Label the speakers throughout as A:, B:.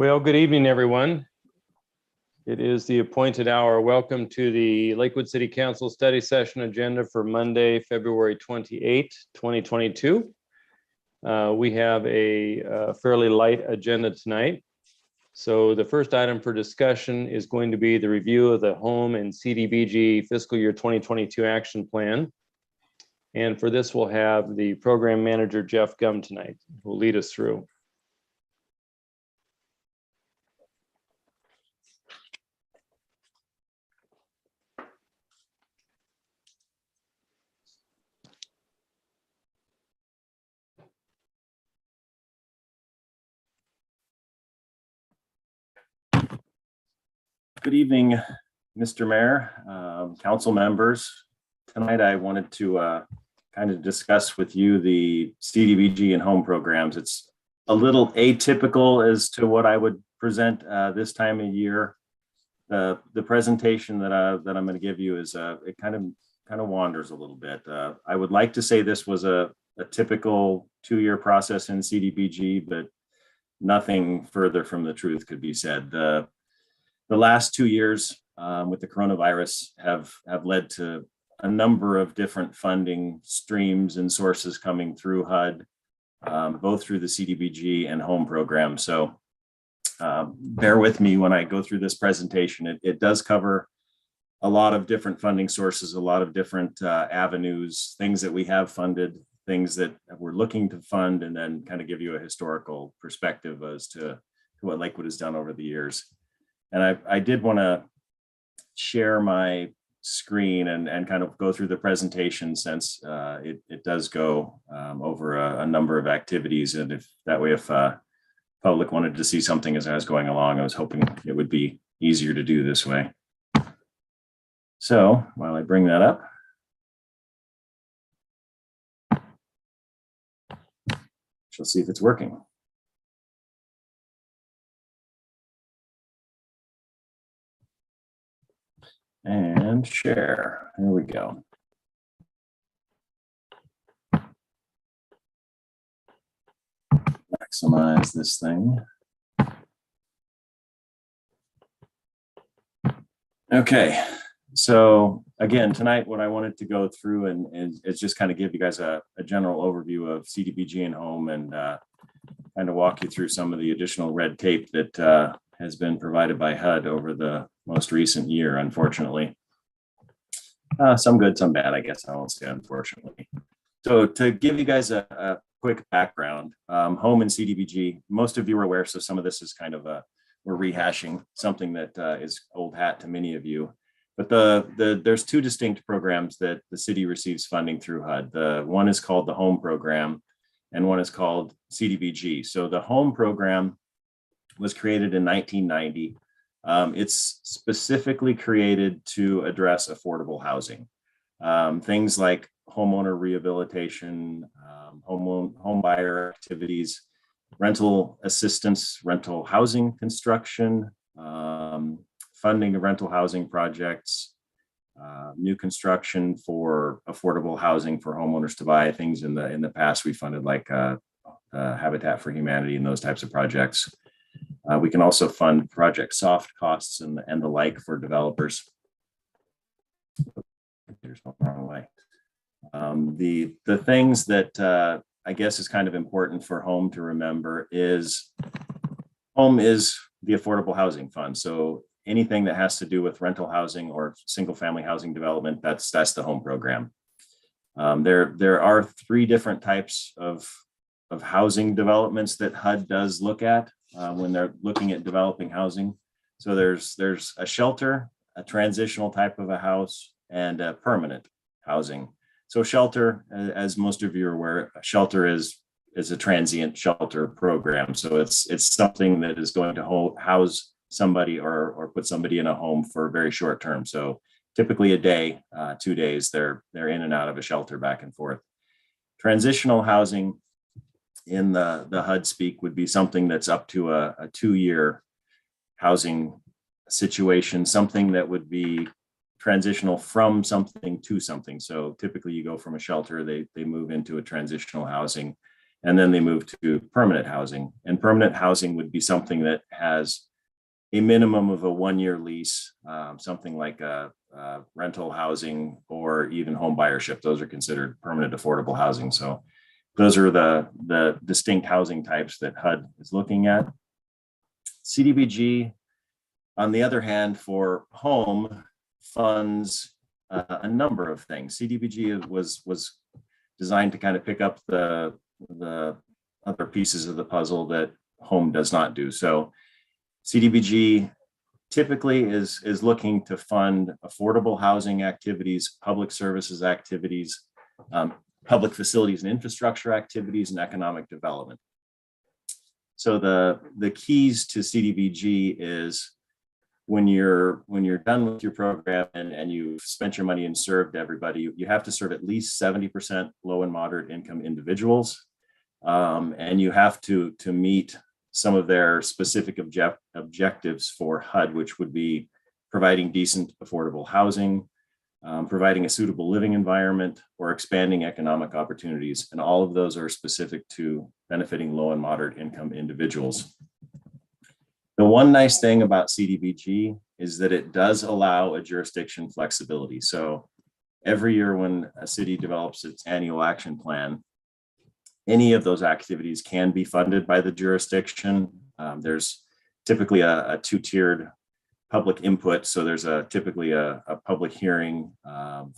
A: Well, good evening, everyone. It is the appointed hour. Welcome to the Lakewood City Council study session agenda for Monday, February 28, 2022. We have a fairly light agenda tonight. So the first item for discussion is going to be the review of the Home and CDBG Fiscal Year 2022 Action Plan. And for this, we'll have the program manager, Jeff Gum, tonight, who will lead us through.
B: Good evening, Mr. Mayor, council members. Tonight I wanted to kind of discuss with you the CDBG and home programs. It's a little atypical as to what I would present this time of year. The presentation that I'm going to give you is it kind of wanders a little bit. I would like to say this was a typical 2-year process in CDBG, but nothing further from the truth could be said. The last 2 years with the coronavirus have led to a number of different funding streams and sources coming through HUD, both through the CDBG and home program. So bear with me when I go through this presentation. It does cover a lot of different funding sources, a lot of different avenues, things that we have funded, things that we're looking to fund, and then kind of give you a historical perspective as to what Lakewood has done over the years. And I did want to share my screen and kind of go through the presentation, since it does go over a number of activities. And if public wanted to see something as I was going along, I was hoping it would be easier to do this way. So while I bring that up, she'll see if it's working. And share. There we go. Maximize this thing. Okay. So again, tonight, what I wanted to go through and is just kind of give you guys a general overview of CDBG and home, and kind of walk you through some of the additional red tape that has been provided by HUD over the most recent year, unfortunately. Some good, some bad, I guess I won't say unfortunately. So to give you guys a quick background, home and CDBG, most of you are aware, so some of this is kind of we're rehashing something that is old hat to many of you. But there's 2 distinct programs that the city receives funding through HUD. The one is called the Home Program, and one is called CDBG. So the Home Program was created in 1990. It's specifically created to address affordable housing. Things like homeowner rehabilitation, home buyer activities, rental assistance, rental housing construction, funding of rental housing projects, new construction for affordable housing for homeowners to buy. Things in the past we funded, like Habitat for Humanity and those types of projects. We can also fund project soft costs and the like for developers. There's no wrong way. The things that I guess is kind of important for home to remember is home is the affordable housing fund. So anything that has to do with rental housing or single family housing development, that's the home program. There are 3 different types of housing developments that HUD does look at when they're looking at developing housing. So there's a shelter, a transitional type of a house, and a permanent housing. So shelter, as most of you are aware, shelter is a transient shelter program. So it's something that is going to house somebody or put somebody in a home for a very short term. So typically a day, 2 days, they're in and out of a shelter back and forth. Transitional housing in the HUD speak would be something that's up to a 2-year housing situation, something that would be transitional from something to something. So typically you go from a shelter, they move into a transitional housing. And then they move to permanent housing. And permanent housing would be something that has a minimum of a 1-year lease, something like a rental housing or even home buyership. Those are considered permanent affordable housing. So those are the distinct housing types that HUD is looking at. CDBG, on the other hand, for home, funds a number of things. CDBG was designed to kind of pick up the other pieces of the puzzle that home does not do. So CDBG typically is looking to fund affordable housing activities, public services activities, public facilities and infrastructure activities, and economic development. So the keys to CDBG is when you're done with your program and you've spent your money and served everybody, you have to serve at least 70% low and moderate income individuals, and you have to meet some of their specific objectives for HUD, which would be providing decent, affordable housing, providing a suitable living environment, or expanding economic opportunities. And all of those are specific to benefiting low and moderate income individuals. The one nice thing about CDBG is that it does allow a jurisdiction flexibility. So every year when a city develops its annual action plan, any of those activities can be funded by the jurisdiction. There's typically a two-tiered public input. So there's typically a public hearing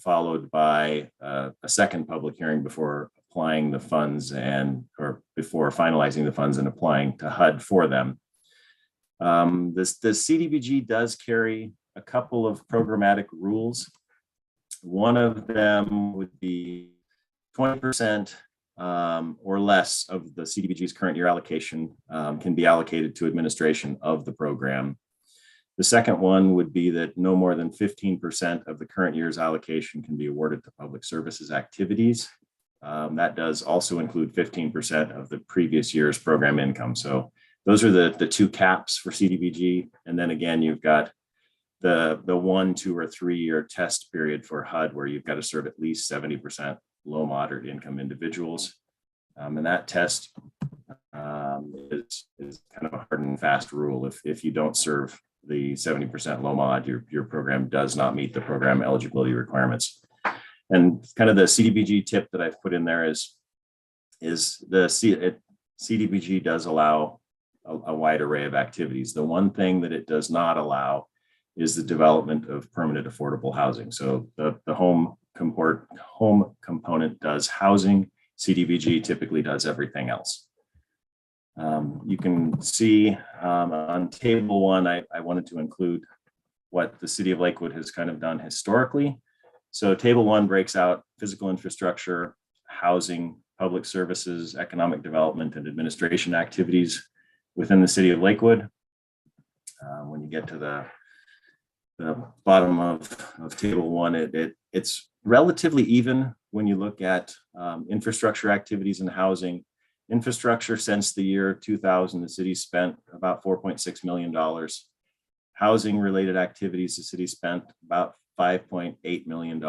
B: followed by a second public hearing before applying the funds or before finalizing the funds and applying to HUD for them. The CDBG does carry a couple of programmatic rules. One of them would be 20% or less of the CDBG's current year allocation can be allocated to administration of the program. The second one would be that no more than 15% of the current year's allocation can be awarded to public services activities. That does also include 15% of the previous year's program income. So those are the two caps for CDBG. And then again, you've got the 1, 2, or 3 year test period for HUD, where you've got to serve at least 70% low moderate income individuals. And that test is kind of a hard and fast rule. If you don't serve the 70% low mod, your program does not meet the program eligibility requirements. And kind of the CDBG tip that I've put in there is CDBG does allow a wide array of activities. The one thing that it does not allow is the development of permanent affordable housing. So the home component does housing. CDBG typically does everything else. You can see on table 1, I wanted to include what the city of Lakewood has kind of done historically. So table 1 breaks out physical infrastructure, housing, public services, economic development, and administration activities within the city of Lakewood. When you get to the bottom of table 1, it's relatively even when you look at infrastructure activities and housing. Infrastructure, since the year 2000, the city spent about $4.6 million. Housing related activities, the city spent about $5.8 million.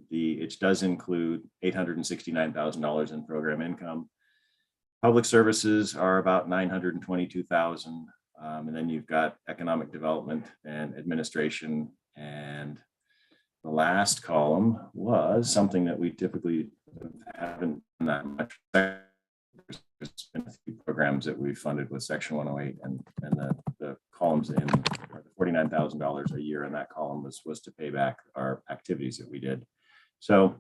B: It does include $869,000 in program income. Public services are about $922,000. And then you've got economic development and administration. And the last column was something that we typically haven't done that much. There's been a few programs that we've funded with Section 108, and the columns in $49,000 a year in that column was to pay back our activities that we did. So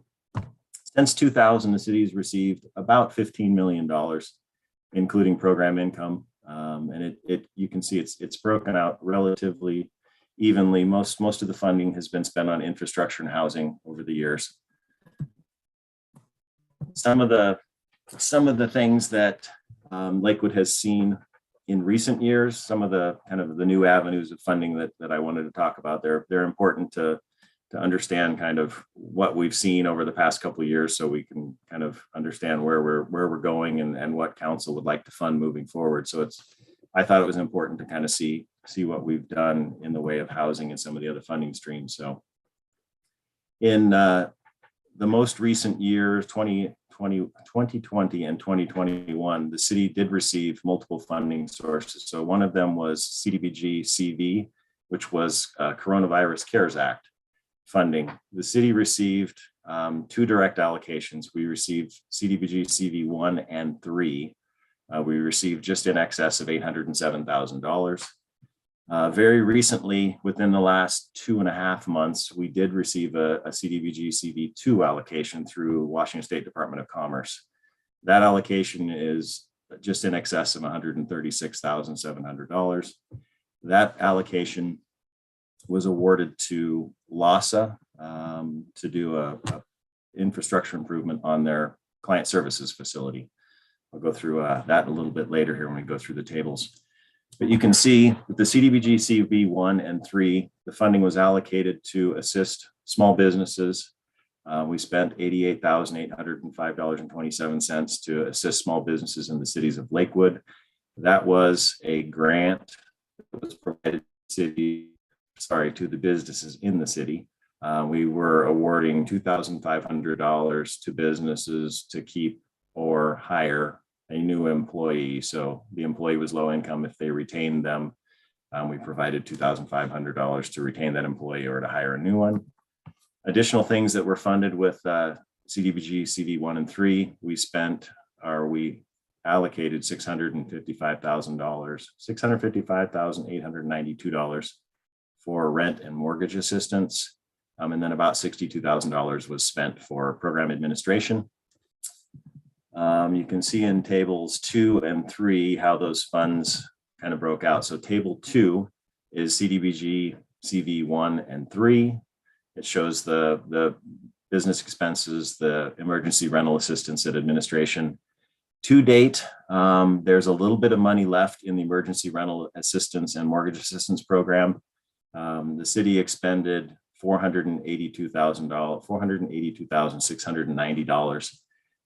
B: since 2000, the city's received about $15 million, including program income. And you can see it's broken out relatively evenly. Most of the funding has been spent on infrastructure and housing over the years. Some of the things that Lakewood has seen in recent years, some of the kind of the new avenues of funding that I wanted to talk about, they're important to understand kind of what we've seen over the past couple of years, so we can kind of understand where we're going and what council would like to fund moving forward. So I thought it was important to kind of see what we've done in the way of housing and some of the other funding streams. So in the most recent years, 2020 and 2021, the city did receive multiple funding sources. So one of them was CDBG CV, which was Coronavirus CARES Act funding. The city received 2 direct allocations. We received CDBG CV 1 and 3. We received just in excess of $807,000. Very recently, within the last 2.5 months, we did receive a CDBG CV2 allocation through Washington State Department of Commerce. That allocation is just in excess of $136,700. That allocation was awarded to LASA to do a infrastructure improvement on their client services facility. I'll go through that a little bit later here when we go through the tables. But you can see with the CDBG CV 1 and 3, the funding was allocated to assist small businesses. We spent $88,805.27 to assist small businesses in the cities of Lakewood. That was a grant that was provided to the businesses in the city. We were awarding $2,500 to businesses to keep or hire a new employee. So the employee was low income. If they retained them, we provided $2,500 to retain that employee or to hire a new one. Additional things that were funded with CDBG CV 1 and 3, we allocated $655,892 for rent and mortgage assistance. And then about $62,000 was spent for program administration. You can see in tables 2 and 3 how those funds kind of broke out. So table 2 is CDBG CV 1 and 3. It shows the business expenses, the emergency rental assistance and administration. To date, there's a little bit of money left in the emergency rental assistance and mortgage assistance program. The city expended $482,690.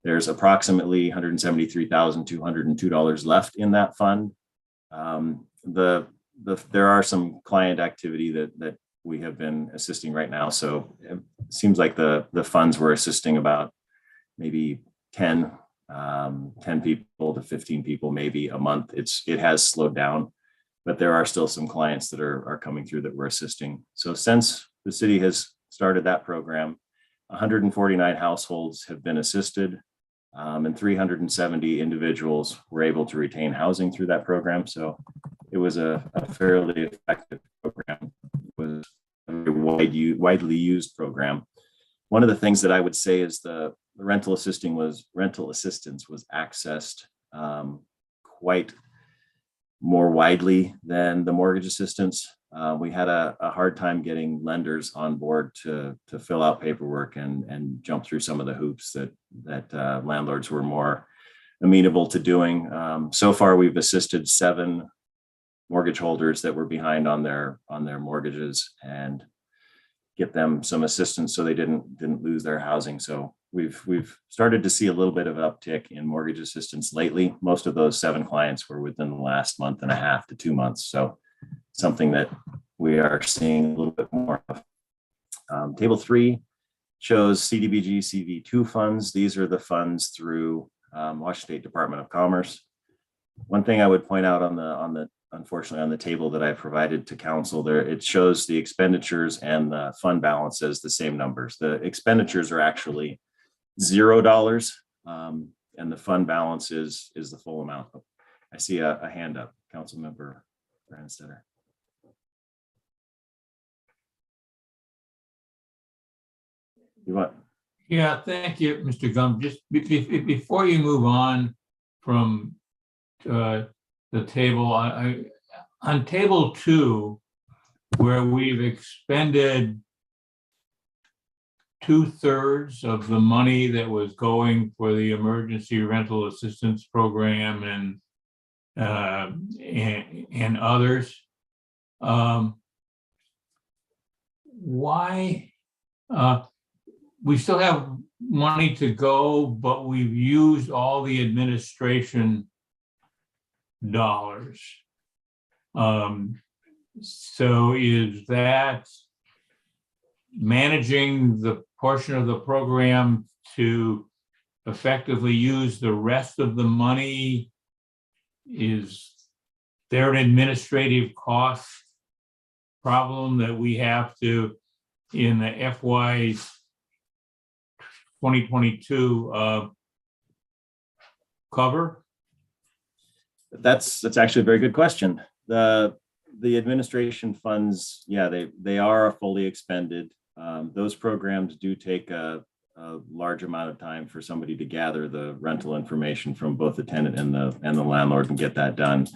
B: There's approximately $173,202 left in that fund. There are some client activity that we have been assisting right now. So it seems like the funds were assisting about maybe 10 people to 15 people maybe a month. It has slowed down, but there are still some clients that are coming through that we're assisting. So since the city has started that program, 149 households have been assisted, and 370 individuals were able to retain housing through that program. So it was a fairly effective program. It was a very widely used program. One of the things that I would say is the rental assistance was accessed quite more widely than the mortgage assistance. We had a hard time getting lenders on board to fill out paperwork and jump through some of the hoops that landlords were more amenable to doing. So far, we've assisted 7 mortgage holders that were behind on their mortgages and get them some assistance so they didn't lose their housing. So we've started to see a little bit of uptick in mortgage assistance lately. Most of those 7 clients were within the last month and a half to 2 months. So something that we are seeing a little bit more of. Table 3 shows CDBG CV2 funds. These are the funds through Washington State Department of Commerce. One thing I would point out unfortunately on the table that I provided to council there, it shows the expenditures and the fund balance as the same numbers. The expenditures are actually $0, and the fund balance is the full amount. I see a hand up, Council Member Brandstetter. You want?
C: Yeah, thank you, Mr. Gum. Just before you move on from the table, on table 2, where we've expended 2/3 of the money that was going for the emergency rental assistance program and others, why we still have money to go, but we've used all the administration dollars. So is that managing the portion of the program to effectively use the rest of the money? Is there an administrative cost problem that we have to, in the FY 2022, cover?
B: That's actually a very good question. The administration funds, yeah, they are fully expended. Those programs do take a large amount of time for somebody to gather the rental information from both the tenant and the landlord and get that done.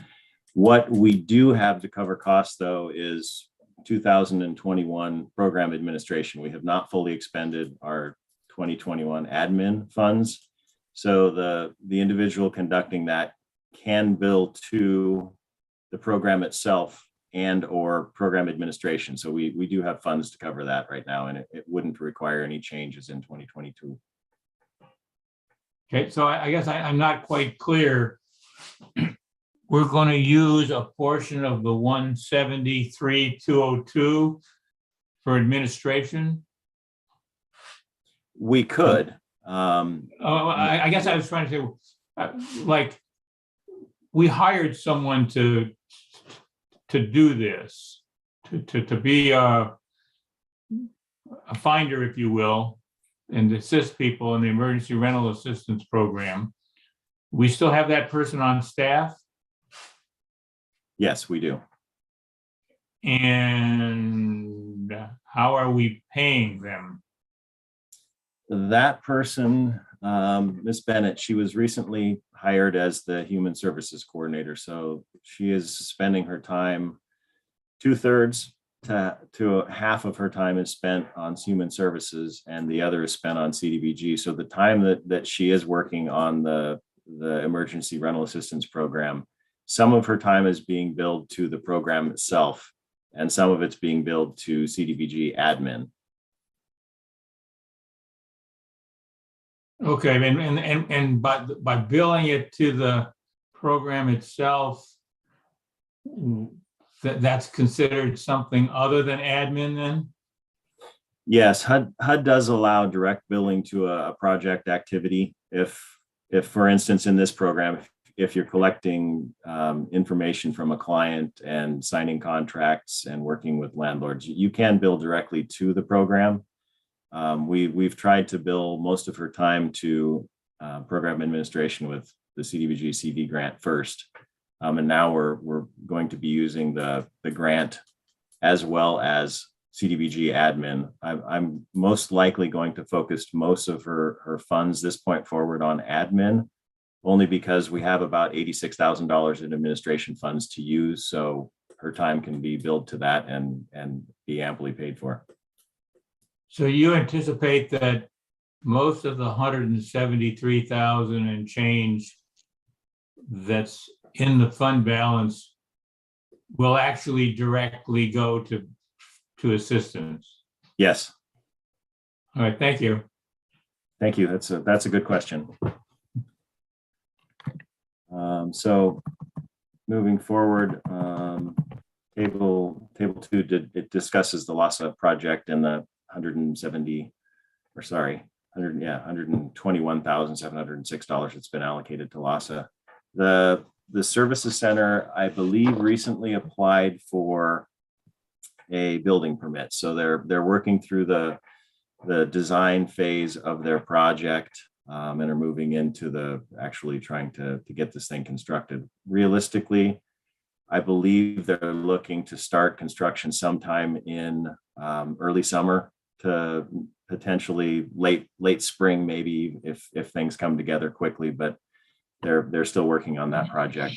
B: What we do have to cover costs, though, is 2021 program administration. We have not fully expended our 2021 admin funds. So the individual conducting that can bill to the program itself and or program administration. So we do have funds to cover that right now, and it wouldn't require any changes in 2022.
C: Okay, so I guess I'm not quite clear. We're going to use a portion of the 173,202 for administration?
B: We could.
C: I guess I was trying to say, like, we hired someone to do this, to be a finder, if you will, and assist people in the emergency rental assistance program. We still have that person on staff?
B: Yes, we do.
C: And how are we paying them?
B: That person, Ms. Bennett, she was recently hired as the human services coordinator. So she is spending her time, 2/3 to half of her time is spent on human services and the other is spent on CDBG. So the time that she is working on the emergency rental assistance program, some of her time is being billed to the program itself and some of it's being billed to CDBG admin.
C: Okay, and by billing it to the program itself, that's considered something other than admin then?
B: Yes, HUD does allow direct billing to a project activity. If for instance, in this program, if you're collecting information from a client and signing contracts and working with landlords, you can bill directly to the program. We've tried to bill most of her time to program administration with the CDBG CD grant first. And now we're going to be using the grant as well as CDBG admin. I'm most likely going to focus most of her funds this point forward on admin, only because we have about $86,000 in administration funds to use. So her time can be billed to that and be amply paid for.
C: So you anticipate that most of the 173,000 and change that's in the fund balance will actually directly go to assistance?
B: Yes.
C: All right, thank you.
B: Thank you. That's a good question. So moving forward, table 2 it discusses the LASA project and the $121,706 that's been allocated to LASA. The services center, I believe, recently applied for a building permit. So they're working through the design phase of their project and are moving into actually trying to get this thing constructed. Realistically, I believe they're looking to start construction sometime in early summer to potentially late spring, maybe if things come together quickly, but they're still working on that project.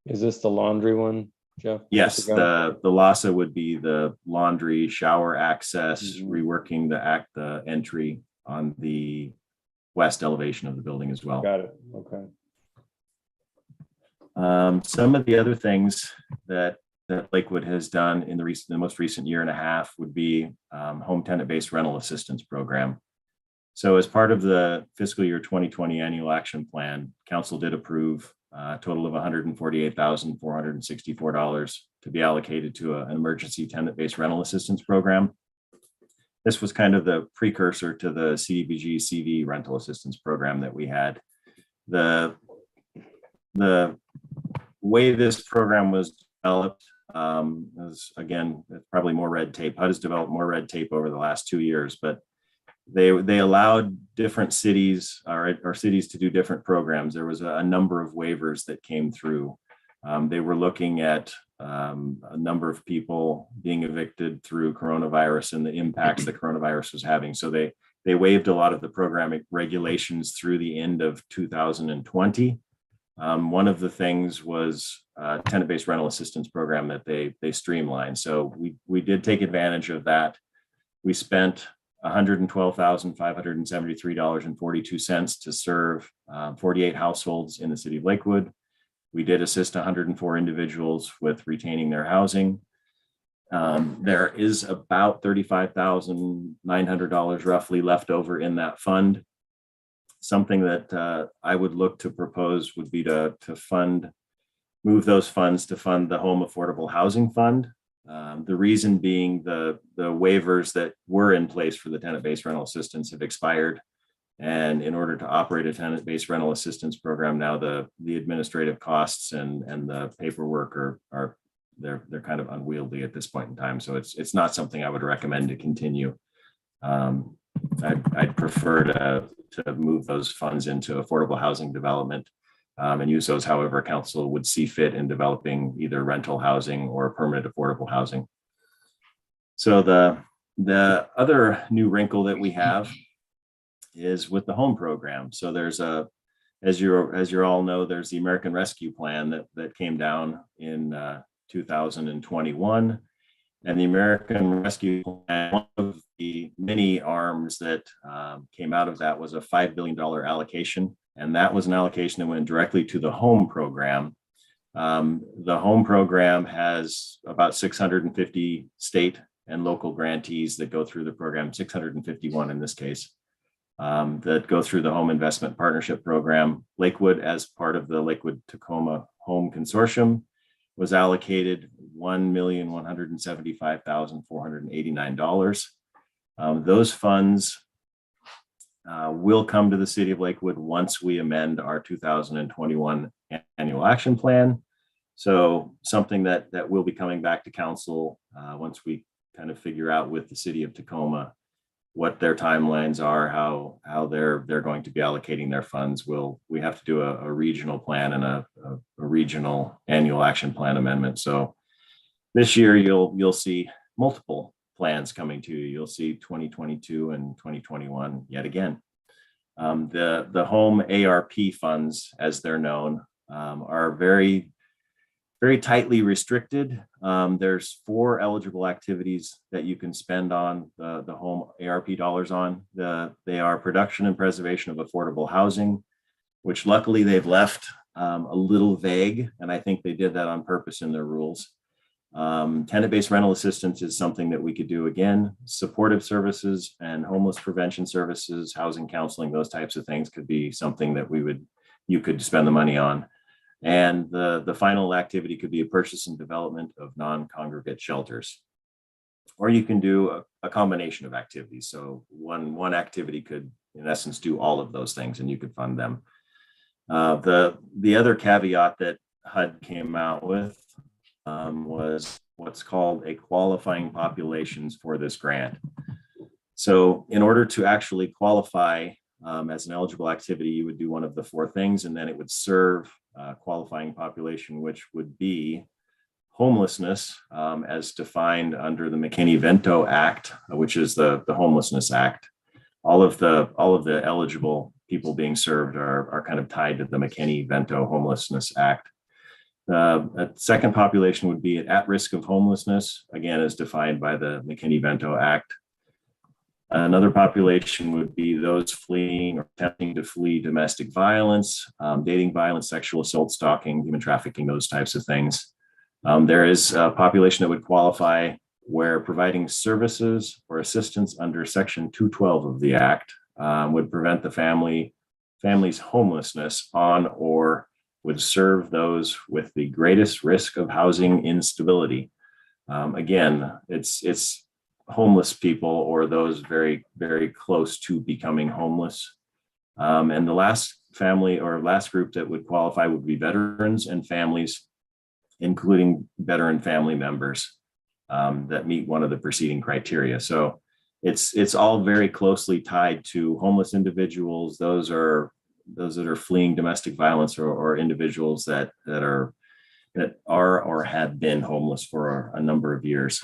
A: Is this the laundry one, Jeff?
B: Yes, the LASA would be the laundry, shower access, reworking the entry on the west elevation of the building as well.
A: Got it. Okay.
B: Some of the other things that Lakewood has done in the most recent year and a half would be home tenant-based rental assistance program. So as part of the fiscal year 2020 annual action plan, council did approve a total of $148,464 to be allocated to an emergency tenant-based rental assistance program. this was kind of the precursor to the CDBG CV rental assistance program that we had. The way this program was developed is, again, probably more red tape. HUD has developed more red tape over the last 2 years, but they allowed different cities or cities to do different programs. There was a number of waivers that came through. They were looking at a number of people being evicted through coronavirus and the impacts that coronavirus was having. So they waived a lot of the programming regulations through the end of 2020. One of the things was tenant-based rental assistance program that they streamlined. So we did take advantage of that. We spent $112,573.42 to serve 48 households in the city of Lakewood. We did assist 104 individuals with retaining their housing. There is about $35,900 roughly left over in that fund. Something that I would look to propose would be to move those funds to fund the Home Affordable Housing Fund. The reason being the waivers that were in place for the tenant-based rental assistance have expired. And in order to operate a tenant-based rental assistance program now, the administrative costs and the paperwork they're kind of unwieldy at this point in time. So it's not something I would recommend to continue. I'd prefer to move those funds into affordable housing development and use those however council would see fit in developing either rental housing or permanent affordable housing. So the other new wrinkle that we have is with the home program. So there's as you all know, there's the American Rescue Plan that came down in 2021. And the American Rescue Plan, one of the many arms that came out of that was a $5 billion allocation. And that was an allocation that went directly to the home program. The home program has about 650 state and local grantees that go through the program, 651 in this case, that go through the Home Investment Partnership Program. Lakewood, as part of the Lakewood Tacoma Home Consortium, was allocated $1,175,489. Those funds will come to the city of Lakewood once we amend our 2021 annual action plan. So something that will be coming back to council once we kind of figure out with the city of Tacoma what their timelines are, how they're going to be allocating their funds. We have to do a regional plan and a regional annual action plan amendment. So this year you'll see multiple plans coming to you. You'll see 2022 and 2021 yet again. The home ARP funds, as they're known, are very, very tightly restricted. There's 4 eligible activities that you can spend on the home ARP dollars on. They are production and preservation of affordable housing, which luckily they've left a little vague, and I think they did that on purpose in their rules. Tenant-based rental assistance is something that we could do again. Supportive services and homeless prevention services, housing counseling, those types of things could be something that you could spend the money on. And the final activity could be a purchase and development of non-congregate shelters. Or you can do a combination of activities. So one activity could, in essence, do all of those things, and you could fund them. The other caveat that HUD came out with was what's called a qualifying populations for this grant. So in order to actually qualify as an eligible activity, you would do one of the 4 things, and then it would serve qualifying population, which would be homelessness as defined under the McKinney-Vento Act, which is the Homelessness Act. All of the eligible people being served are kind of tied to the McKinney-Vento Homelessness Act. A second population would be at risk of homelessness, again, as defined by the McKinney-Vento Act. Another population would be those fleeing or attempting to flee domestic violence, dating violence, sexual assault, stalking, human trafficking, those types of things. There is a population that would qualify where providing services or assistance under Section 212 of the Act would prevent the family's homelessness on or would serve those with the greatest risk of housing instability. Again, it's homeless people or those very, very close to becoming homeless. And the last family or last group that would qualify would be veterans and families, including veteran family members that meet one of the preceding criteria. So it's all very closely tied to homeless individuals. Those that are fleeing domestic violence or individuals that are or have been homeless for a number of years.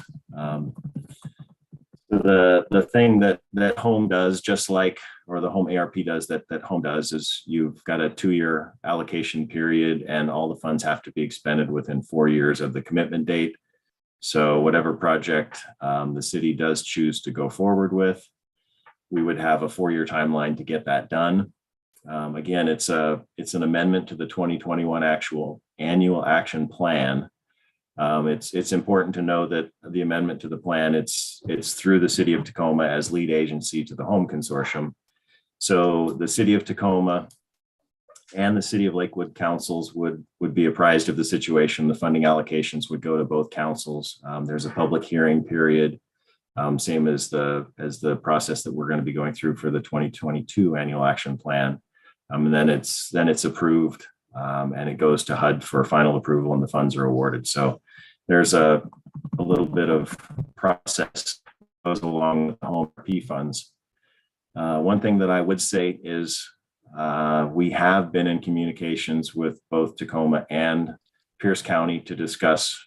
B: The thing that Home does, just like, or the Home ARP does that Home does, is you've got a 2-year allocation period and all the funds have to be expended within 4 years of the commitment date. So whatever project the city does choose to go forward with, we would have a 4-year timeline to get that done. Again, it's an amendment to the 2021 actual annual action plan. It's important to know that the amendment to the plan, it's through the city of Tacoma as lead agency to the Home Consortium. So the city of Tacoma and the city of Lakewood councils would be apprised of the situation. The funding allocations would go to both councils. There's a public hearing period, same as the process that we're going to be going through for the 2022 annual action plan. And then it's approved and it goes to HUD for final approval and the funds are awarded. So there's a little bit of process that goes along with the Home RP funds. One thing that I would say is we have been in communications with both Tacoma and Pierce County to discuss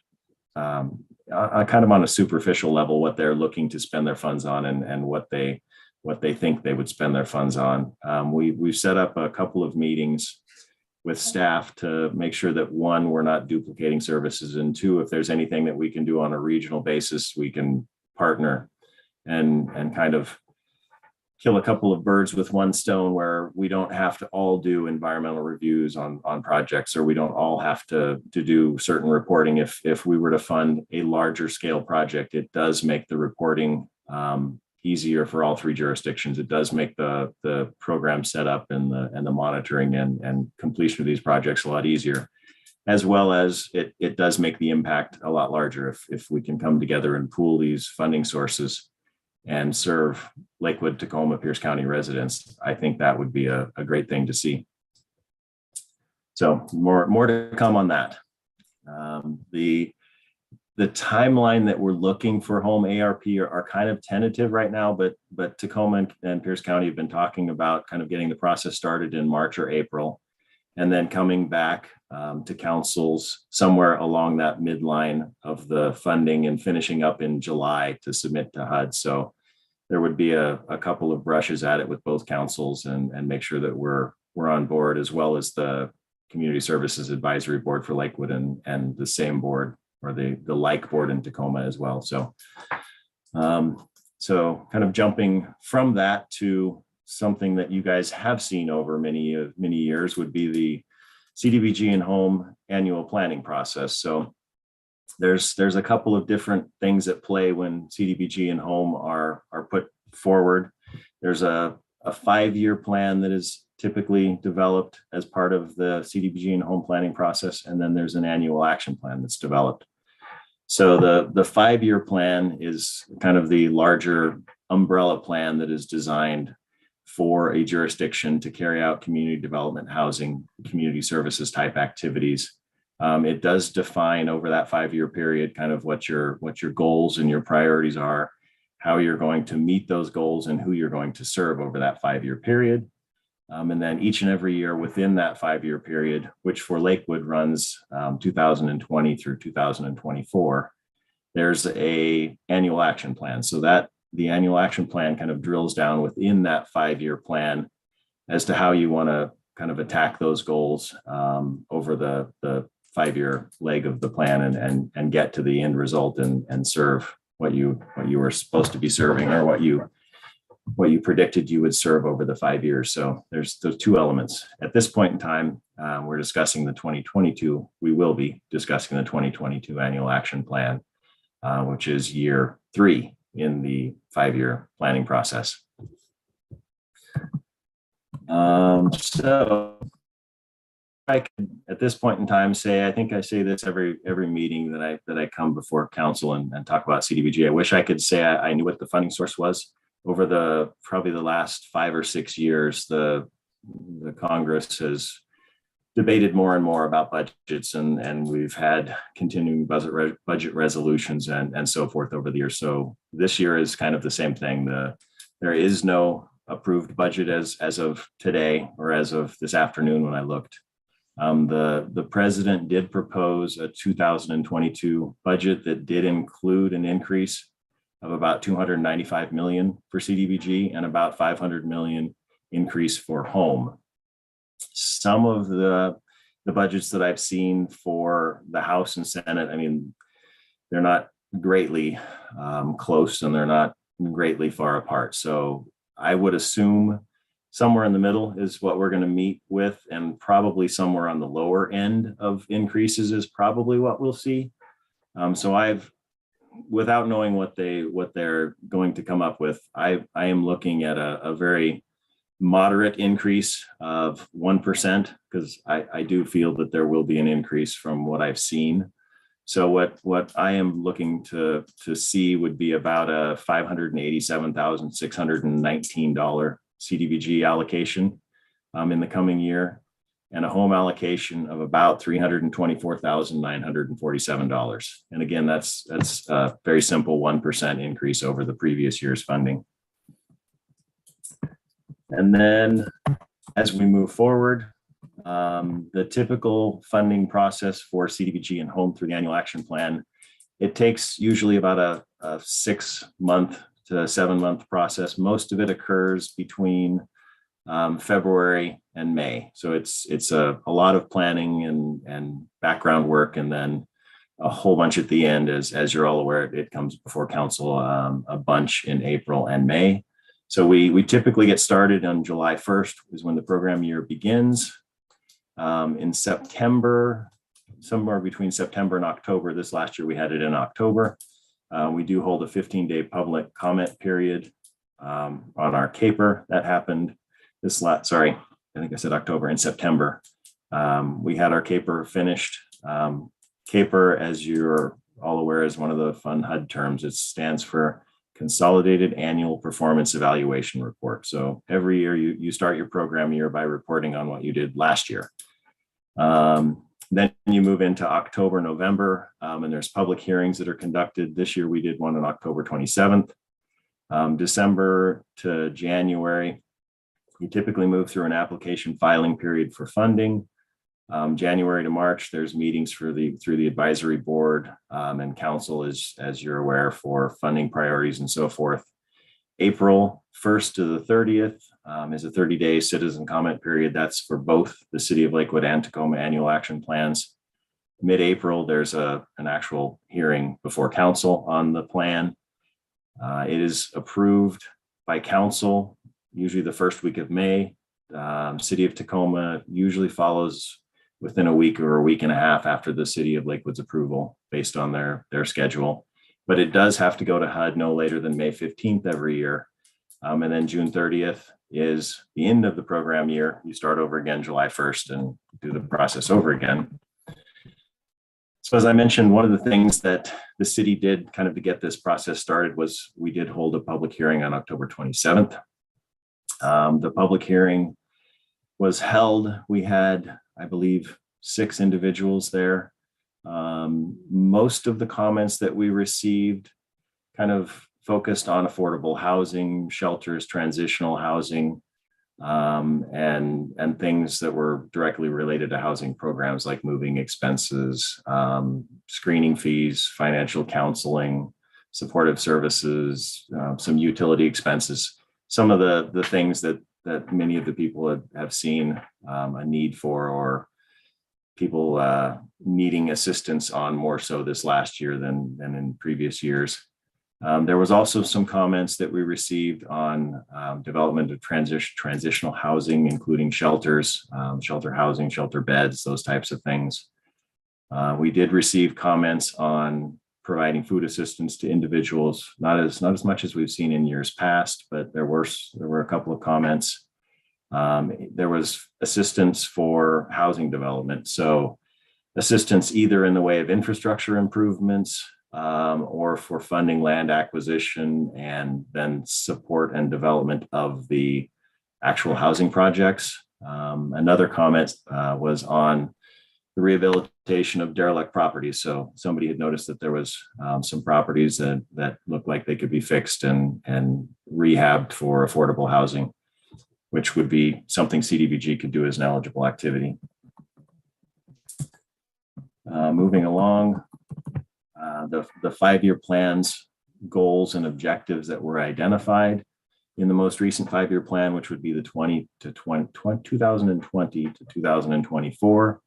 B: kind of on a superficial level what they're looking to spend their funds on and what they think they would spend their funds on. We've set up a couple of meetings with staff to make sure that, one, we're not duplicating services, and two, if there's anything that we can do on a regional basis, we can partner and kind of kill a couple of birds with one stone, where we don't have to all do environmental reviews on projects, or we don't all have to do certain reporting. If we were to fund a larger scale project, it does make the reporting easier for all 3 jurisdictions. It does make the program setup and the monitoring and completion of these projects a lot easier, as well as it does make the impact a lot larger if we can come together and pool these funding sources and serve Lakewood, Tacoma, Pierce County residents. I think that would be a great thing to see. So more to come on that. The timeline that we're looking for Home ARP are kind of tentative right now, but Tacoma and Pierce County have been talking about kind of getting the process started in March or April, and then coming back to councils somewhere along that midline of the funding and finishing up in July to submit to HUD. So there would be a couple of brushes at it with both councils and make sure that we're on board, as well as the Community Services Advisory Board for Lakewood and the same board, or the like board in Tacoma as well. So, so kind of jumping from that to something that you guys have seen over many years would be the CDBG and Home annual planning process. So there's a couple of different things at play when CDBG and Home are put forward. There's a 5-year plan that is typically developed as part of the CDBG and Home planning process, and then there's an annual action plan that's developed. So the 5-year plan is kind of the larger umbrella plan that is designed for a jurisdiction to carry out community development, housing, community services type activities. It does define over that 5-year period kind of what your goals and your priorities are, how you're going to meet those goals, and who you're going to serve over that 5-year period. And then each and every year within that 5-year period, which for Lakewood runs 2020 through 2024, there's a annual action plan. So that the annual action plan kind of drills down within that 5-year plan as to how you want to kind of attack those goals over the 5-year leg of the plan and get to the end result and serve what you were supposed to be serving, or what you predicted you would serve over the 5 years. So there's those 2 elements. At this point in time, we're discussing the 2022. We will be discussing the 2022 annual action plan, which is year 3 in the 5-year planning process. So I could, at this point in time, say, I think I say this every meeting that I come before council and talk about CDBG. I wish I could say I knew what the funding source was. Over probably the last 5 or 6 years, the Congress has debated more and more about budgets, and we've had continuing budget resolutions and so forth over the years. So this year is kind of the same thing. There is no approved budget as of today, or as of this afternoon when I looked. The president did propose a 2022 budget that did include an increase of about 295 million for CDBG and about 500 million increase for home. Some of the budgets that I've seen for the House and Senate, I mean, they're not greatly close, and they're not greatly far apart. So I would assume somewhere in the middle is what we're going to meet with, and probably somewhere on the lower end of increases is probably what we'll see. So without knowing what they're going to come up with, I am looking at a very moderate increase of 1%, because I do feel that there will be an increase from what I've seen. So what I am looking to see would be about a $587,619 CDBG allocation in the coming year, and a home allocation of about $324,947. And again, that's a very simple 1% increase over the previous year's funding. And then as we move forward, the typical funding process for CDBG and home through the annual action plan, it takes usually about a 6-month to 7-month process. Most of it occurs between February and May. So it's a lot of planning and background work, and then a whole bunch at the end. As you're all aware, it comes before council a bunch in April and May. So we typically get started on July 1st is when the program year begins. In September, somewhere between September and October, this last year we had it in October. We do hold a 15-day public comment period on our CAPER. That happened I think I said October. In September. We had our CAPER finished. CAPER, as you're all aware, is one of the fun HUD terms. It stands for Consolidated Annual Performance Evaluation Report. So every year you start your program year by reporting on what you did last year. Then you move into October, November, and there's public hearings that are conducted. This year we did one on October 27th. December to January, you typically move through an application filing period for funding. January to March, there's meetings through the advisory board and council, as you're aware, for funding priorities and so forth. April 1st to the 30th is a 30-day citizen comment period. That's for both the City of Lakewood and Tacoma annual action plans. Mid-April, there's an actual hearing before council on the plan. It is approved by council, usually the first week of May. City of Tacoma usually follows within a week or a week and a half after the City of Lakewood's approval, based on their schedule. But it does have to go to HUD no later than May 15th every year. And then June 30th is the end of the program year. You start over again July 1st and do the process over again. So as I mentioned, one of the things that the city did kind of to get this process started was we did hold a public hearing on October 27th. The public hearing was held. We had, I believe, 6 individuals there. Most of the comments that we received kind of focused on affordable housing, shelters, transitional housing, and things that were directly related to housing programs like moving expenses, screening fees, financial counseling, supportive services, some utility expenses, some of the things that many of the people have seen a need for, or people needing assistance on more so this last year than in previous years. There was also some comments that we received on development of transitional housing, including shelters, shelter housing, shelter beds, those types of things. We did receive comments on providing food assistance to individuals, not as much as we've seen in years past, but there were a couple of comments. There was assistance for housing development. So assistance either in the way of infrastructure improvements or for funding land acquisition and then support and development of the actual housing projects. Another comment was on the rehabilitation of derelict properties. So somebody had noticed that there was some properties that looked like they could be fixed and rehabbed for affordable housing, which would be something CDBG could do as an eligible activity. Moving along, the 5-year plans, goals and objectives that were identified in the most recent 5-year plan, which would be the 2020 to 2024.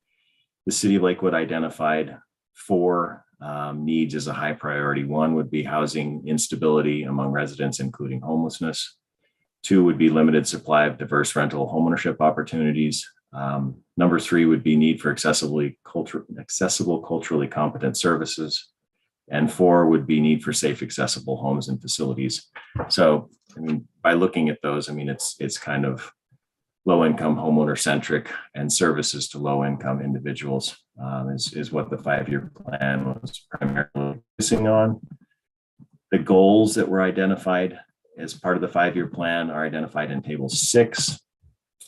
B: The City of Lakewood identified 4 needs as a high priority. 1 would be housing instability among residents, including homelessness. 2 would be limited supply of diverse rental homeownership opportunities. Number 3 would be need for accessible, culturally competent services. And 4 would be need for safe, accessible homes and facilities. So, I mean, by looking at those, I mean, it's kind of low-income, homeowner-centric, and services to low-income individuals is what the 5-year plan was primarily focusing on. The goals that were identified as part of the 5-year plan are identified in Table 6.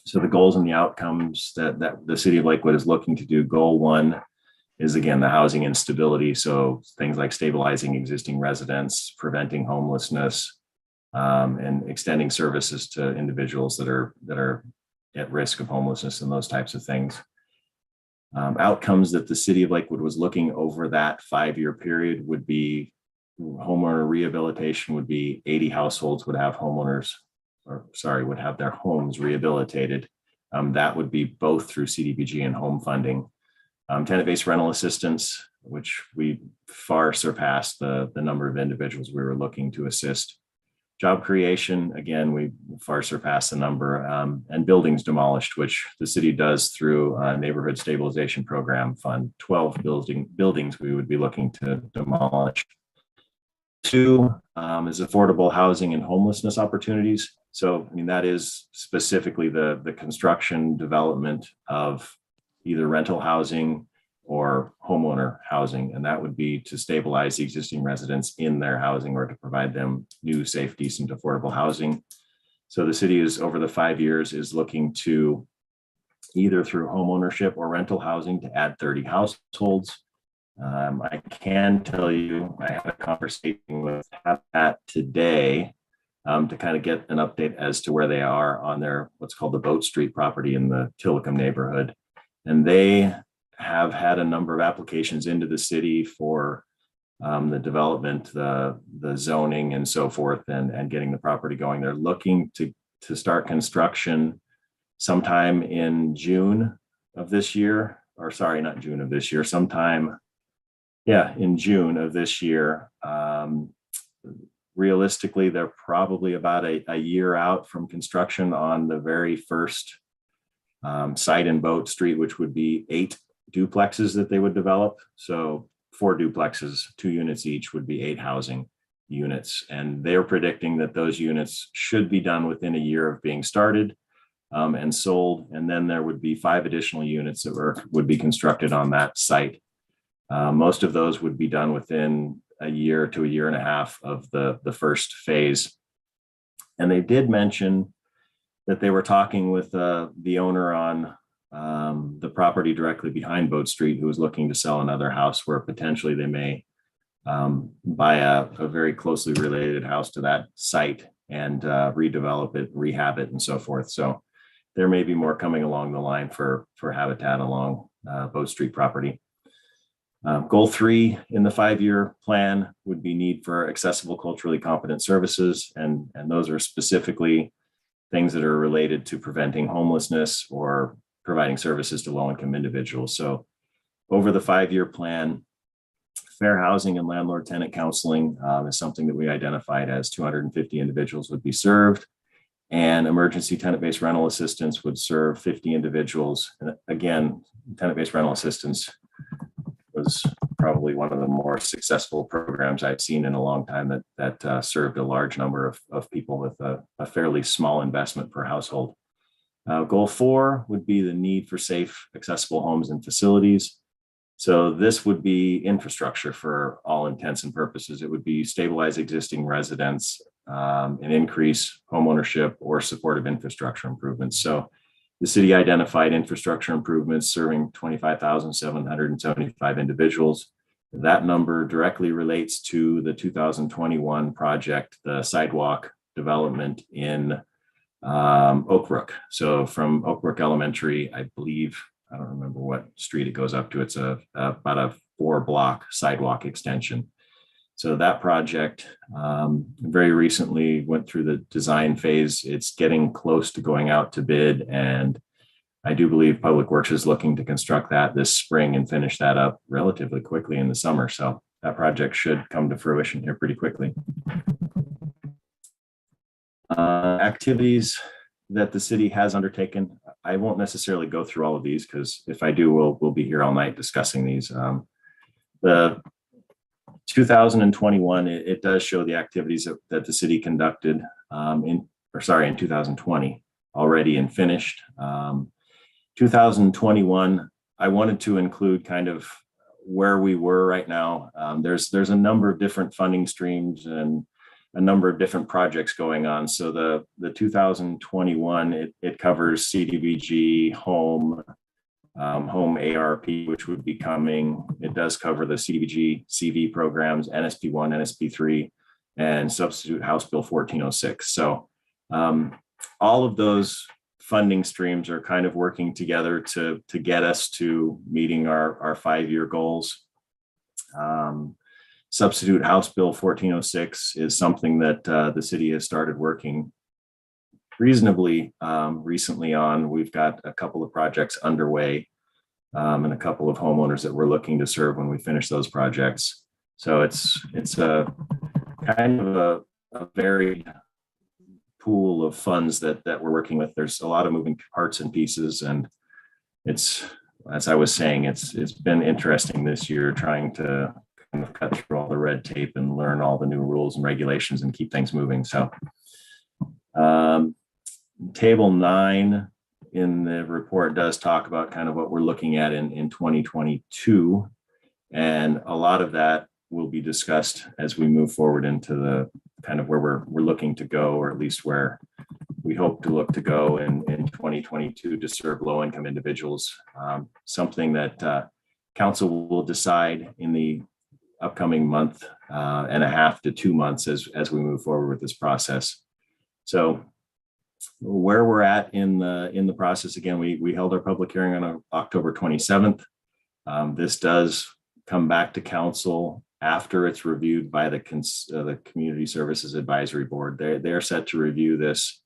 B: So the goals and the outcomes that the City of Lakewood is looking to do. Goal 1 is, again, the housing instability. So things like stabilizing existing residents, preventing homelessness, and extending services to individuals that are at risk of homelessness and those types of things. Outcomes that the City of Lakewood was looking over that 5-year period would be homeowner rehabilitation would be 80 households would have would have their homes rehabilitated. That would be both through CDBG and home funding. Tenant-based rental assistance, which we far surpassed the number of individuals we were looking to assist. Job creation, again, we far surpassed the number, and buildings demolished, which the city does through a neighborhood stabilization program fund. 12 buildings we would be looking to demolish. 2 is affordable housing and homelessness opportunities. So, I mean, that is specifically the construction development of either rental housing or homeowner housing, and that would be to stabilize the existing residents in their housing or to provide them new, safe, decent, affordable housing. So the city is, over the 5 years, is looking to either through home ownership or rental housing to add 30 households. I can tell you, I had a conversation with Habitat today to kind of get an update as to where they are on their what's called the Boat Street property in the Tillicum neighborhood, and they have had a number of applications into the city for the development, the zoning and so forth, and getting the property going. They're looking to start construction sometime in June of this year, or sorry, not June of this year, sometime, in June of this year. Realistically, they're probably about a year out from construction on the very first site in Boat Street, which would be 8 duplexes that they would develop. So 4 duplexes, 2 units each, would be 8 housing units. And they're predicting that those units should be done within a year of being started and sold. And then there would be 5 additional units that would be constructed on that site. Most of those would be done within a year to a year and a half of the first phase. And they did mention that they were talking with the owner on the property directly behind Boat Street, who was looking to sell another house where potentially they may buy a very closely related house to that site and redevelop it, rehab it, and so forth. So there may be more coming along the line for Habitat along Boat Street property. Goal 3 in the 5-year plan would be need for accessible, culturally competent services. And those are specifically things that are related to preventing homelessness or providing services to low-income individuals. So over the 5-year plan, fair housing and landlord tenant counseling is something that we identified as 250 individuals would be served. And emergency tenant-based rental assistance would serve 50 individuals. And again, tenant-based rental assistance was probably one of the more successful programs I've seen in a long time that served a large number of people with a fairly small investment per household. Goal 4 would be the need for safe, accessible homes and facilities. So this would be infrastructure for all intents and purposes. It would be stabilize existing residents and increase homeownership or supportive infrastructure improvements. So the city identified infrastructure improvements serving 25,775 individuals. That number directly relates to the 2021 project, the sidewalk development in Oak Brook. So from Oak Brook Elementary, I believe, I don't remember what street it goes up to. It's about a 4-block sidewalk extension. So that project very recently went through the design phase. It's getting close to going out to bid, and I do believe Public Works is looking to construct that this spring and finish that up relatively quickly in the summer. So that project should come to fruition here pretty quickly. Activities that the city has undertaken. I won't necessarily go through all of these because if I do, we'll be here all night discussing these. The 2021, it does show the activities that the city conducted in 2020 already and finished. 2021, I wanted to include kind of where we were right now. There's a number of different funding streams and a number of different projects going on. So the 2021, it covers CDBG, Home ARP, which would be coming. It does cover the CDBG CV programs, NSP1, NSP3, and Substitute House Bill 1406. So all of those funding streams are kind of working together to get us to meeting our 5-year goals. Substitute House Bill 1406 is something that the city has started working reasonably recently on. We've got a couple of projects underway and a couple of homeowners that we're looking to serve when we finish those projects. So it's a kind of a varied pool of funds that we're working with. There's a lot of moving parts and pieces, and it's, as I was saying, it's been interesting this year trying to kind of cut through all the red tape and learn all the new rules and regulations and keep things moving. So table 9 in the report does talk about kind of what we're looking at in 2022. And a lot of that will be discussed as we move forward into the kind of where we're looking to go, or at least where we hope to look to go in 2022 to serve low-income individuals. Something that council will decide in the upcoming month and a half to 2 months as we move forward with this process. So where we're at in the process, again, we held our public hearing on October 27th. This does come back to council after it's reviewed by the Community Services Advisory Board. They're set to review this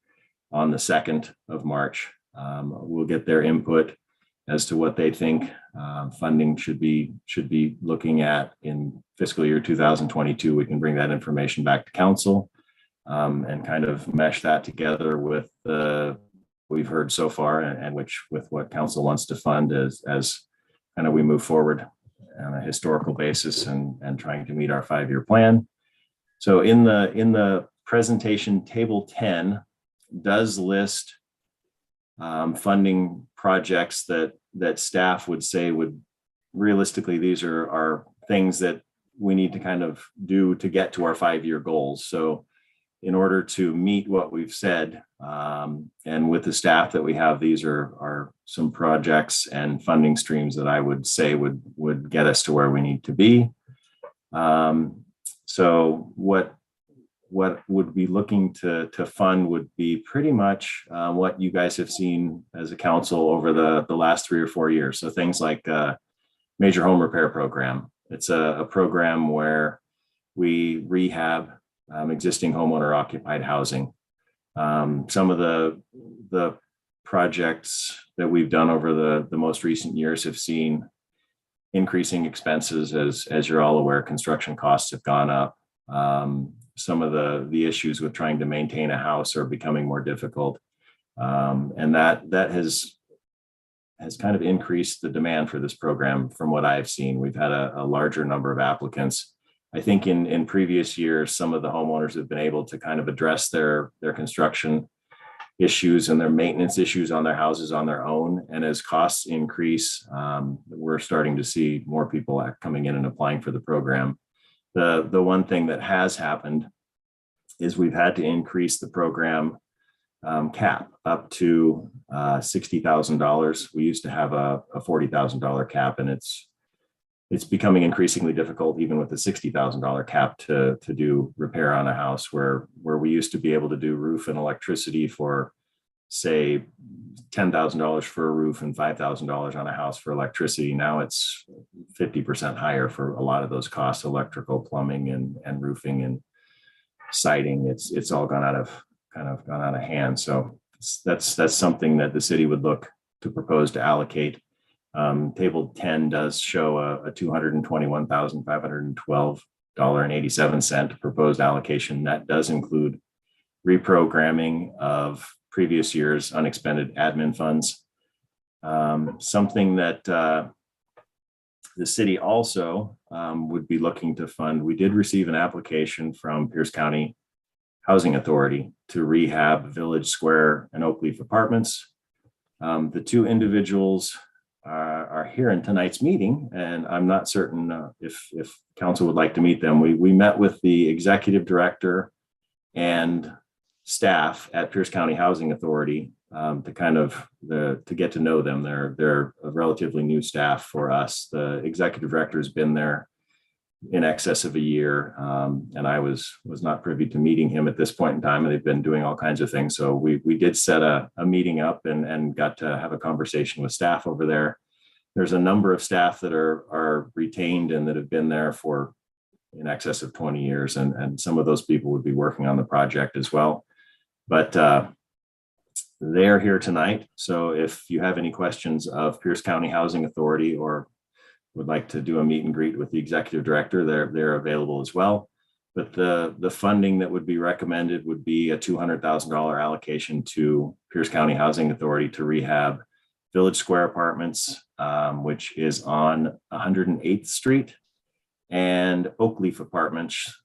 B: on the 2nd of March. We'll get their input as to what they think funding should be looking at in fiscal year 2022. We can bring that information back to council and kind of mesh that together with we've heard so far and with what council wants to fund as kind of we move forward on a historical basis and trying to meet our 5-year plan. So in the presentation, table 10 does list funding projects that staff would say would realistically, these are things that we need to kind of do to get to our 5-year goals. So in order to meet what we've said, and with the staff that we have, these are some projects and funding streams that I would say would get us to where we need to be. So what would be looking to fund would be pretty much what you guys have seen as a council over the last 3 or 4 years. So things like Major Home Repair Program. It's a program where we rehab existing homeowner occupied housing. Some of the projects that we've done over the most recent years have seen increasing expenses. As you're all aware, construction costs have gone up. Some of the issues with trying to maintain a house are becoming more difficult. And that has kind of increased the demand for this program from what I've seen. We've had a larger number of applicants. I think in previous years, some of the homeowners have been able to kind of address their construction issues and their maintenance issues on their houses on their own. And as costs increase, we're starting to see more people coming in and applying for the program. The one thing that has happened is we've had to increase the program cap up to $60,000. We used to have a $40,000 cap, and it's becoming increasingly difficult, even with the $60,000 cap, to do repair on a house where we used to be able to do roof and electricity for, say, $10,000 for a roof and $5,000 on a house for electricity. Now it's 50% higher for a lot of those costs: electrical, plumbing, and roofing and siding. It's all gone out of hand. So that's something that the city would look to propose to allocate. Table 10 does show a $221,512.87 proposed allocation. That does include reprogramming of previous year's unexpended admin funds. Something that the city also would be looking to fund. We did receive an application from Pierce County Housing Authority to rehab Village Square and Oakleaf Apartments. The two individuals are here in tonight's meeting, and I'm not certain if council would like to meet them. We met with the executive director and staff at Pierce County Housing Authority to get to know them. They're a relatively new staff for us. The executive director has been there in excess of a year, and I was not privy to meeting him at this point in time, and they've been doing all kinds of things. So we did set a meeting up and got to have a conversation with staff over there. There's a number of staff that are retained and that have been there for in excess of 20 years, and some of those people would be working on the project as well. But they're here tonight. So if you have any questions of Pierce County Housing Authority or would like to do a meet and greet with the executive director, they're available as well. But the funding that would be recommended would be a $200,000 allocation to Pierce County Housing Authority to rehab Village Square Apartments, which is on 108th Street, and Oakleaf Apartments,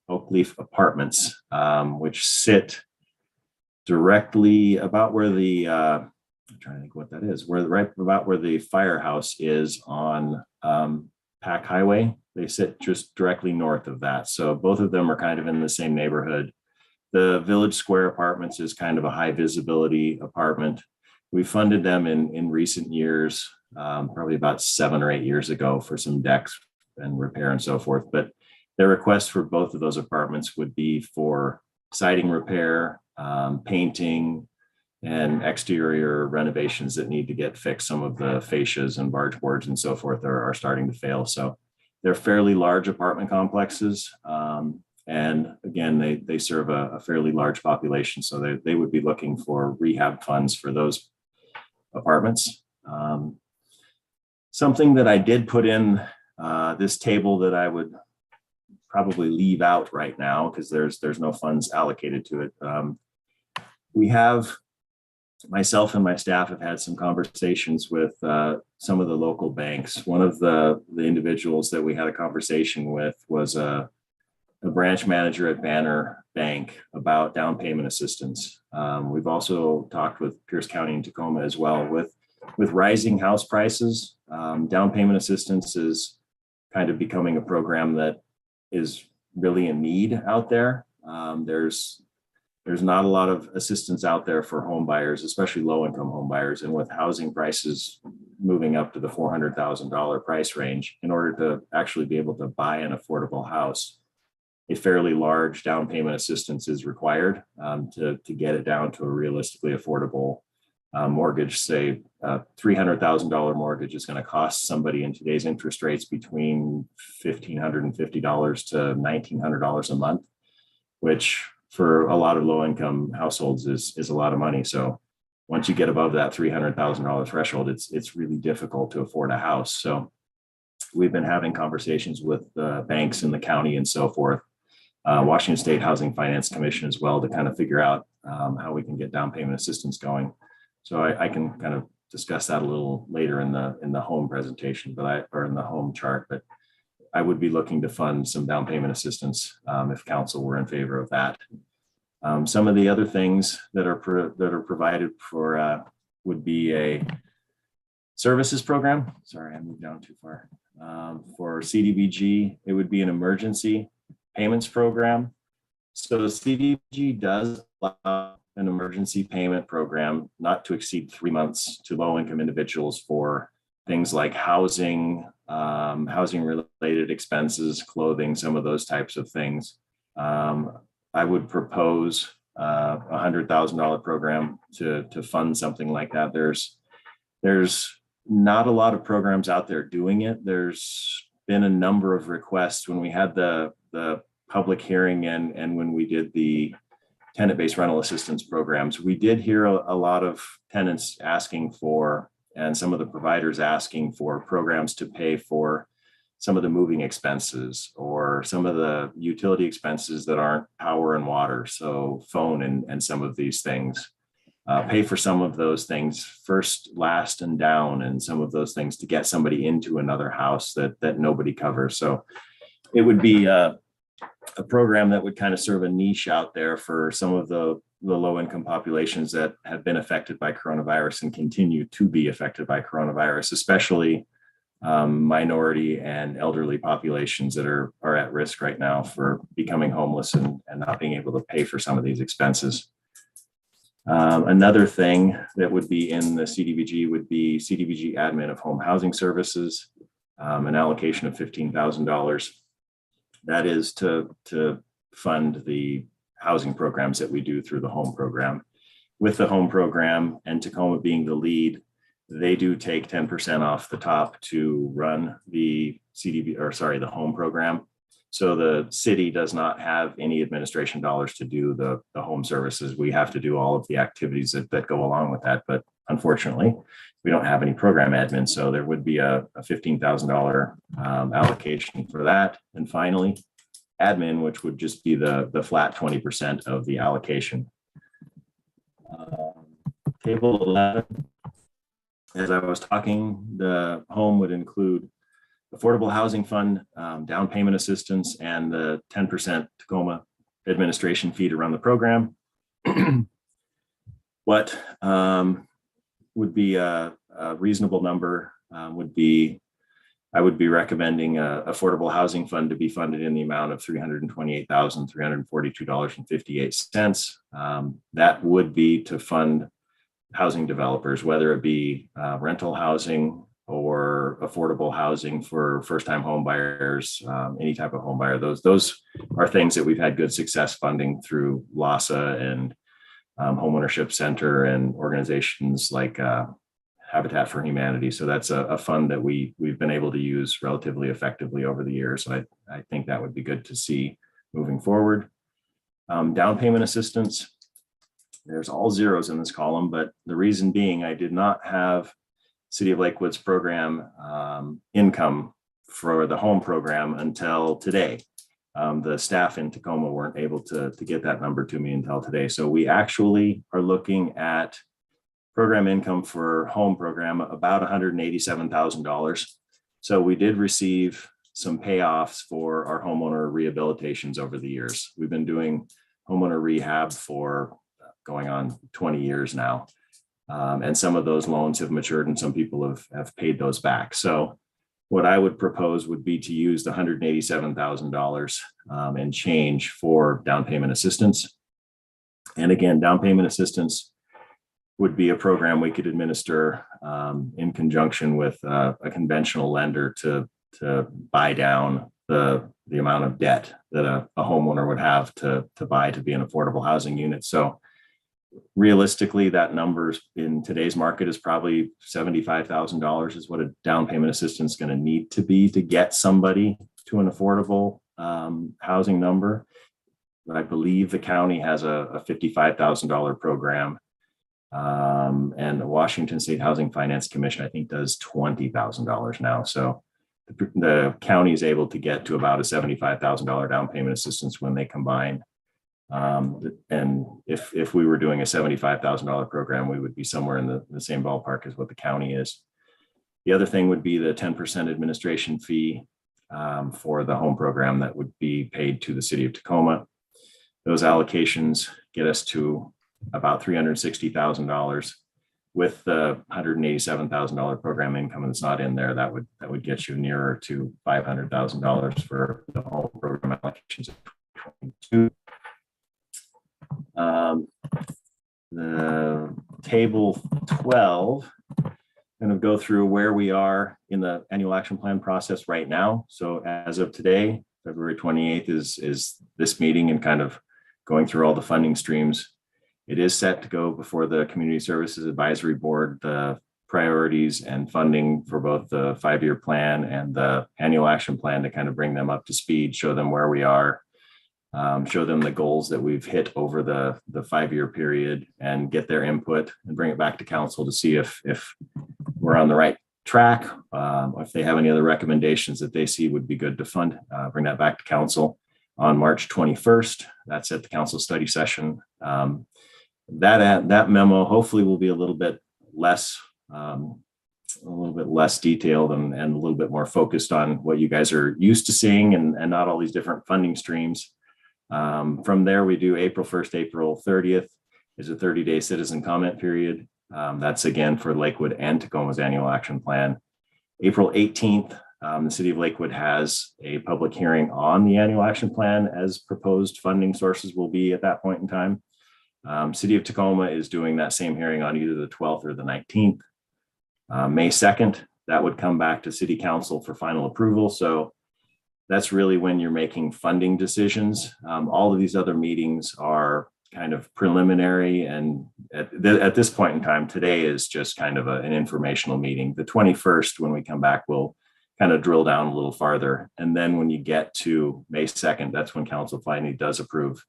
B: which sit directly about where the I'm trying to think what that is, right about where the firehouse is on Pack Highway. They sit just directly north of that. So both of them are kind of in the same neighborhood. The Village Square Apartments is kind of a high visibility apartment. We funded them in recent years, probably about 7 or 8 years ago, for some decks and repair and so forth. But their request for both of those apartments would be for siding repair, painting, and exterior renovations that need to get fixed. Some of the fascias and barge boards and so forth are starting to fail. So they're fairly large apartment complexes. And again, they serve a fairly large population. So they would be looking for rehab funds for those apartments. Something that I did put in this table that I would probably leave out right now because there's no funds allocated to it. Myself and my staff have had some conversations with some of the local banks. One of the individuals that we had a conversation with was a branch manager at Banner Bank about down payment assistance. We've also talked with Pierce County and Tacoma as well. With rising house prices, down payment assistance is kind of becoming a program that is really in need out there. There's not a lot of assistance out there for home buyers, especially low-income home buyers. And with housing prices moving up to the $400,000 price range, in order to actually be able to buy an affordable house, a fairly large down payment assistance is required to get it down to a realistically affordable mortgage. Say $300,000 mortgage is going to cost somebody in today's interest rates between $1,550 to $1,900 a month, which for a lot of low-income households is a lot of money. So once you get above that $300,000 threshold, it's really difficult to afford a house. So we've been having conversations with banks in the county and so forth, Washington State Housing Finance Commission as well, to kind of figure out how we can get down payment assistance going. So I can kind of discuss that a little later in the home presentation, or in the home chart. But I would be looking to fund some down payment assistance if council were in favor of that. Some of the other things that are provided for would be a services program. Sorry, I moved down too far. For CDBG, it would be an emergency payments program. So CDBG does allow an emergency payment program not to exceed 3 months to low-income individuals for things like housing, housing-related expenses, clothing, some of those types of things. I would propose a $100,000 program to fund something like that. There's not a lot of programs out there doing it. There's been a number of requests when we had the public hearing and when we did the tenant-based rental assistance programs. We did hear a lot of tenants asking for, and some of the providers asking for, programs to pay for some of the moving expenses or some of the utility expenses that aren't power and water, so phone and some of these things. Pay for some of those things first, last, and down, and some of those things to get somebody into another house that nobody covers. So it would be a program that would kind of serve a niche out there for some of the low-income populations that have been affected by coronavirus and continue to be affected by coronavirus, especially minority and elderly populations that are at risk right now for becoming homeless and not being able to pay for some of these expenses. Another thing that would be in the CDBG would be CDBG Admin of Home Housing Services, an allocation of $15,000. That is to fund the housing programs that we do through the Home Program. With the Home Program and Tacoma being the lead, they do take 10% off the top to run the the Home Program. So the city does not have any administration dollars to do the home services. We have to do all of the activities that go along with that. But unfortunately, we don't have any program admin. So there would be a $15,000 allocation for that. And finally, admin, which would just be the flat 20% of the allocation. Table 11, as I was talking, the home would include Affordable Housing Fund, down payment assistance, and the 10% Tacoma administration fee to run the program. What would be a reasonable number would be, I would be recommending Affordable Housing Fund to be funded in the amount of $328,342.58. That would be to fund housing developers, whether it be rental housing or affordable housing for first-time home buyers, any type of home buyer. Those are things that we've had good success funding through LASA and Homeownership Center and organizations like Habitat for Humanity. So that's a fund that we've been able to use relatively effectively over the years. I think that would be good to see moving forward. Down payment assistance, there's all zeros in this column, but the reason being I did not have City of Lakewood's program income for the home program until today. The staff in Tacoma weren't able to get that number to me until today. So we actually are looking at program income for home program about $187,000. So we did receive some payoffs for our homeowner rehabilitations over the years. We've been doing homeowner rehab for going on 20 years now. And some of those loans have matured and some people have paid those back. So what I would propose would be to use the $187,000 and change for down payment assistance. And again, down payment assistance would be a program we could administer in conjunction with a conventional lender to buy down the amount of debt that a homeowner would have to buy to be an affordable housing unit. So realistically, that number in today's market is probably $75,000 is what a down payment assistance is going to need to be to get somebody to an affordable housing number. But I believe the county has a $55,000 program, and the Washington State Housing Finance Commission, I think, does $20,000 now. So the county is able to get to about a $75,000 down payment assistance when they combine. And if we were doing a $75,000 program, we would be somewhere in the same ballpark as what the county is. The other thing would be the 10% administration fee for the home program that would be paid to the city of Tacoma. Those allocations get us to about $360,000. With the $187,000 program income that's not in there, that would get you nearer to $500,000 for the whole program allocations of 2022. The table 12 kind of go through where we are in the annual action plan process right now. So as of today, February 28th is this meeting and kind of going through all the funding streams. It is set to go before the Community Services Advisory Board, the priorities and funding for both the 5-year plan and the annual action plan to kind of bring them up to speed, show them where we are, show them the goals that we've hit over the 5-year period and get their input and bring it back to council to see if we're on the right track. If they have any other recommendations that they see would be good to fund, bring that back to council on March 21st. That's at the council study session. That memo hopefully will be a little bit less detailed and a little bit more focused on what you guys are used to seeing and not all these different funding streams. From there, we do April 1st, April 30th is a 30-day citizen comment period. That's again for Lakewood and Tacoma's annual action plan. April 18th, the city of Lakewood has a public hearing on the annual action plan as proposed funding sources will be at that point in time. City of Tacoma is doing that same hearing on either the 12th or the 19th. May 2nd, that would come back to city council for final approval. So that's really when you're making funding decisions. All of these other meetings are kind of preliminary. And at this point in time, today is just kind of an informational meeting. The 21st, when we come back, we'll kind of drill down a little farther. And then when you get to May 2nd, that's when council finally does approve.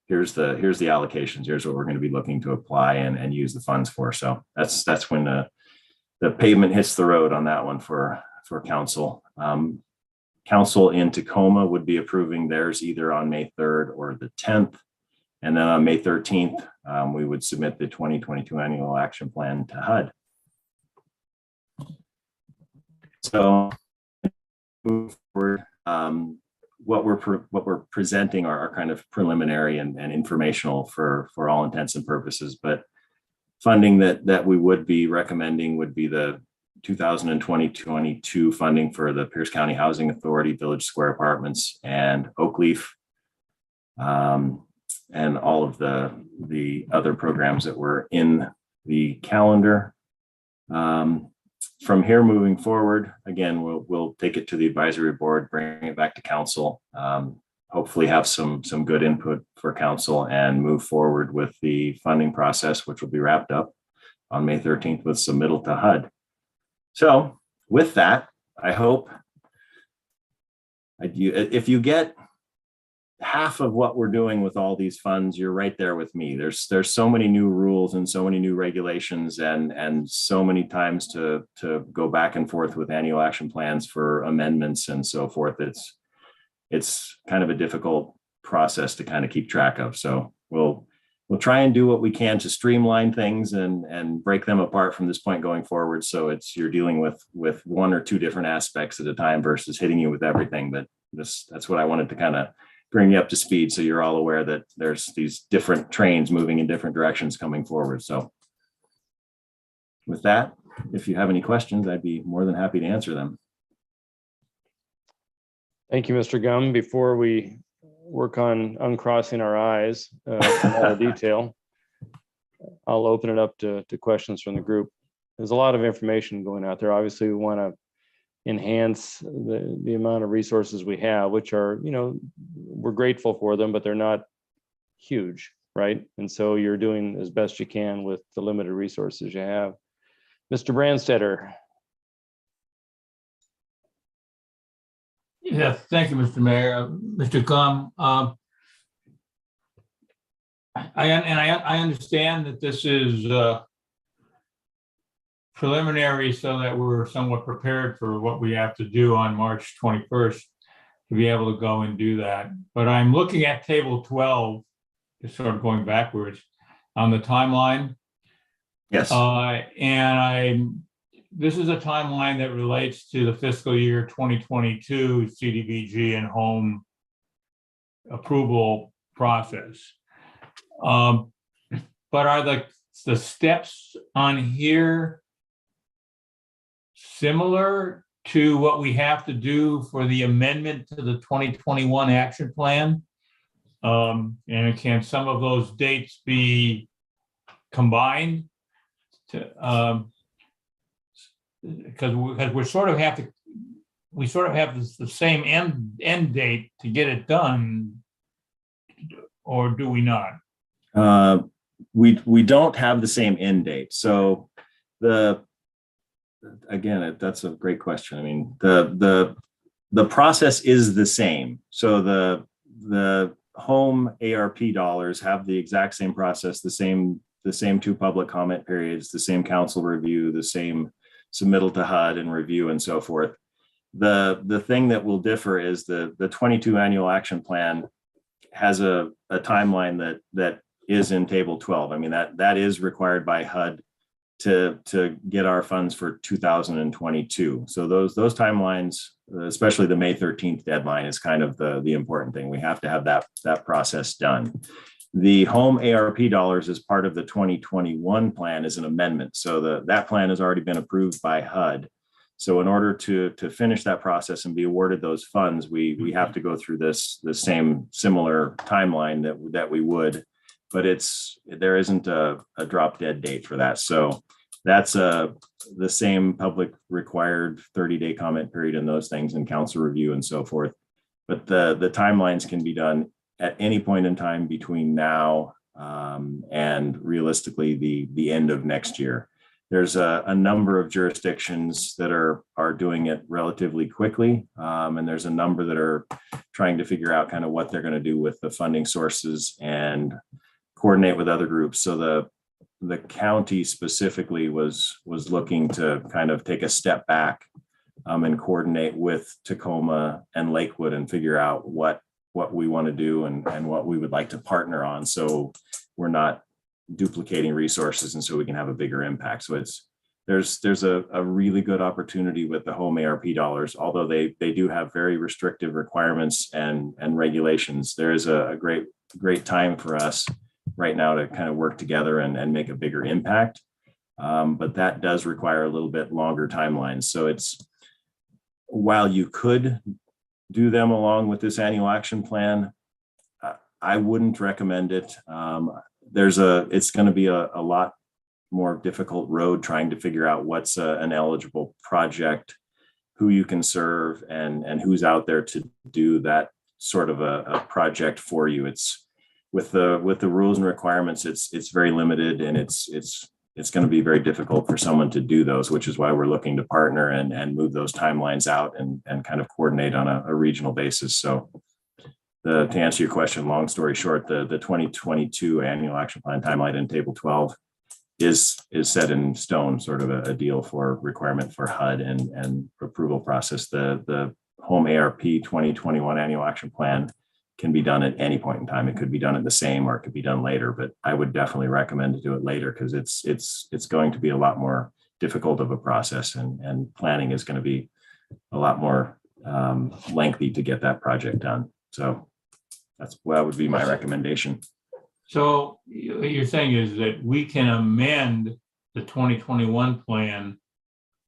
B: Here's the allocations. Here's what we're going to be looking to apply and use the funds for. So that's when the pavement hits the road on that one for council. Council in Tacoma would be approving theirs either on May 3rd or the 10th. And then on May 13th, we would submit the 2022 annual action plan to HUD. So move forward. What we're presenting are kind of preliminary and informational for all intents and purposes, but funding that we would be recommending would be the 2020-22 funding for the Pierce County Housing Authority, Village Square Apartments, and Oakleaf, and all of the other programs that were in the calendar. From here moving forward, again, we'll take it to the advisory board, bring it back to council, hopefully have some good input for council and move forward with the funding process, which will be wrapped up on May 13th with submittal to HUD. So with that, I hope if you get half of what we're doing with all these funds, you're right there with me. There's so many new rules and so many new regulations and so many times to go back and forth with annual action plans for amendments and so forth. It's kind of a difficult process to kind of keep track of. So we'll try and do what we can to streamline things and break them apart from this point going forward. So you're dealing with one or two different aspects at a time versus hitting you with everything. But that's what I wanted to kind of bring you up to speed so you're all aware that there's these different trains moving in different directions coming forward. So with that, if you have any questions, I'd be more than happy to answer them.
A: Thank you, Mr. Gum. Before we work on uncrossing our eyes from all the detail, I'll open it up to questions from the group. There's a lot of information going out there. Obviously, we want to enhance the amount of resources we have, which are, we're grateful for them, but they're not huge, right? And so you're doing as best you can with the limited resources you have. Mr. Brandstetter.
C: Yes, thank you, Mr. Mayor. Mr. Gum, I understand that this is preliminary so that we're somewhat prepared for what we have to do on March 21st to be able to go and do that. But I'm looking at table 12, just sort of going backwards on the timeline.
B: Yes.
C: This is a timeline that relates to the fiscal year 2022 CDBG and home approval process. But are the steps on here similar to what we have to do for the amendment to the 2021 action plan? And can some of those dates be combined to, because we sort of have the same end date to get it done, or do we not?
B: We don't have the same end date. So again, that's a great question. I mean, the process is the same. So the home ARP dollars have the exact same process, the same 2 public comment periods, the same council review, the same submittal to HUD and review and so forth. The thing that will differ is the 22 annual action plan has a timeline that is in table 12. I mean, that is required by HUD to get our funds for 2022. So those timelines, especially the May 13th deadline, is kind of the important thing. We have to have that process done. The home ARP dollars as part of the 2021 plan is an amendment. So that plan has already been approved by HUD. So in order to finish that process and be awarded those funds, we have to go through the same similar timeline that we would, but there isn't a drop dead date for that. So that's the same public required 30-day comment period and those things and council review and so forth. But the timelines can be done at any point in time between now and realistically the end of next year. There's a number of jurisdictions that are doing it relatively quickly, and there's a number that are trying to figure out kind of what they're going to do with the funding sources and coordinate with other groups. So the county specifically was looking to kind of take a step back and coordinate with Tacoma and Lakewood and figure out what we want to do and what we would like to partner on. So we're not duplicating resources and so we can have a bigger impact. So there's a really good opportunity with the home ARP dollars, although they do have very restrictive requirements and regulations. There is a great time for us right now to kind of work together and make a bigger impact. But that does require a little bit longer timelines. So while you could do them along with this annual action plan, I wouldn't recommend it. It's going to be a lot more difficult road trying to figure out what's an eligible project, who you can serve, and who's out there to do that sort of a project for you. It's with the rules and requirements, it's very limited, and it's going to be very difficult for someone to do those, which is why we're looking to partner and move those timelines out and kind of coordinate on a regional basis. So to answer your question, long story short, the 2022 annual action plan timeline in table 12 is set in stone, sort of a deal for requirement for HUD and approval process. The home ARP 2021 annual action plan can be done at any point in time. It could be done at the same, or it could be done later, but I would definitely recommend to do it later because it's going to be a lot more difficult of a process, and planning is going to be a lot more lengthy to get that project done. So that would be my recommendation.
C: So what you're saying is that we can amend the 2021 plan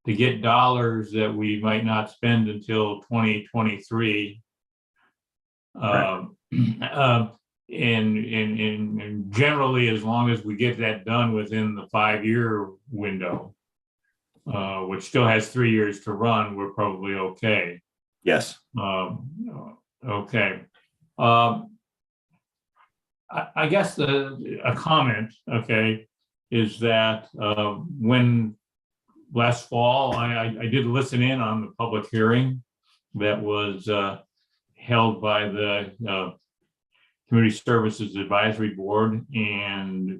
C: to get dollars that we might not spend until 2023. And generally, as long as we get that done within the 5-year window, which still has 3 years to run, we're probably okay.
B: Yes.
C: Okay. I guess a comment, okay, is that when last fall, I did listen in on the public hearing that was held by the Community Services Advisory Board, and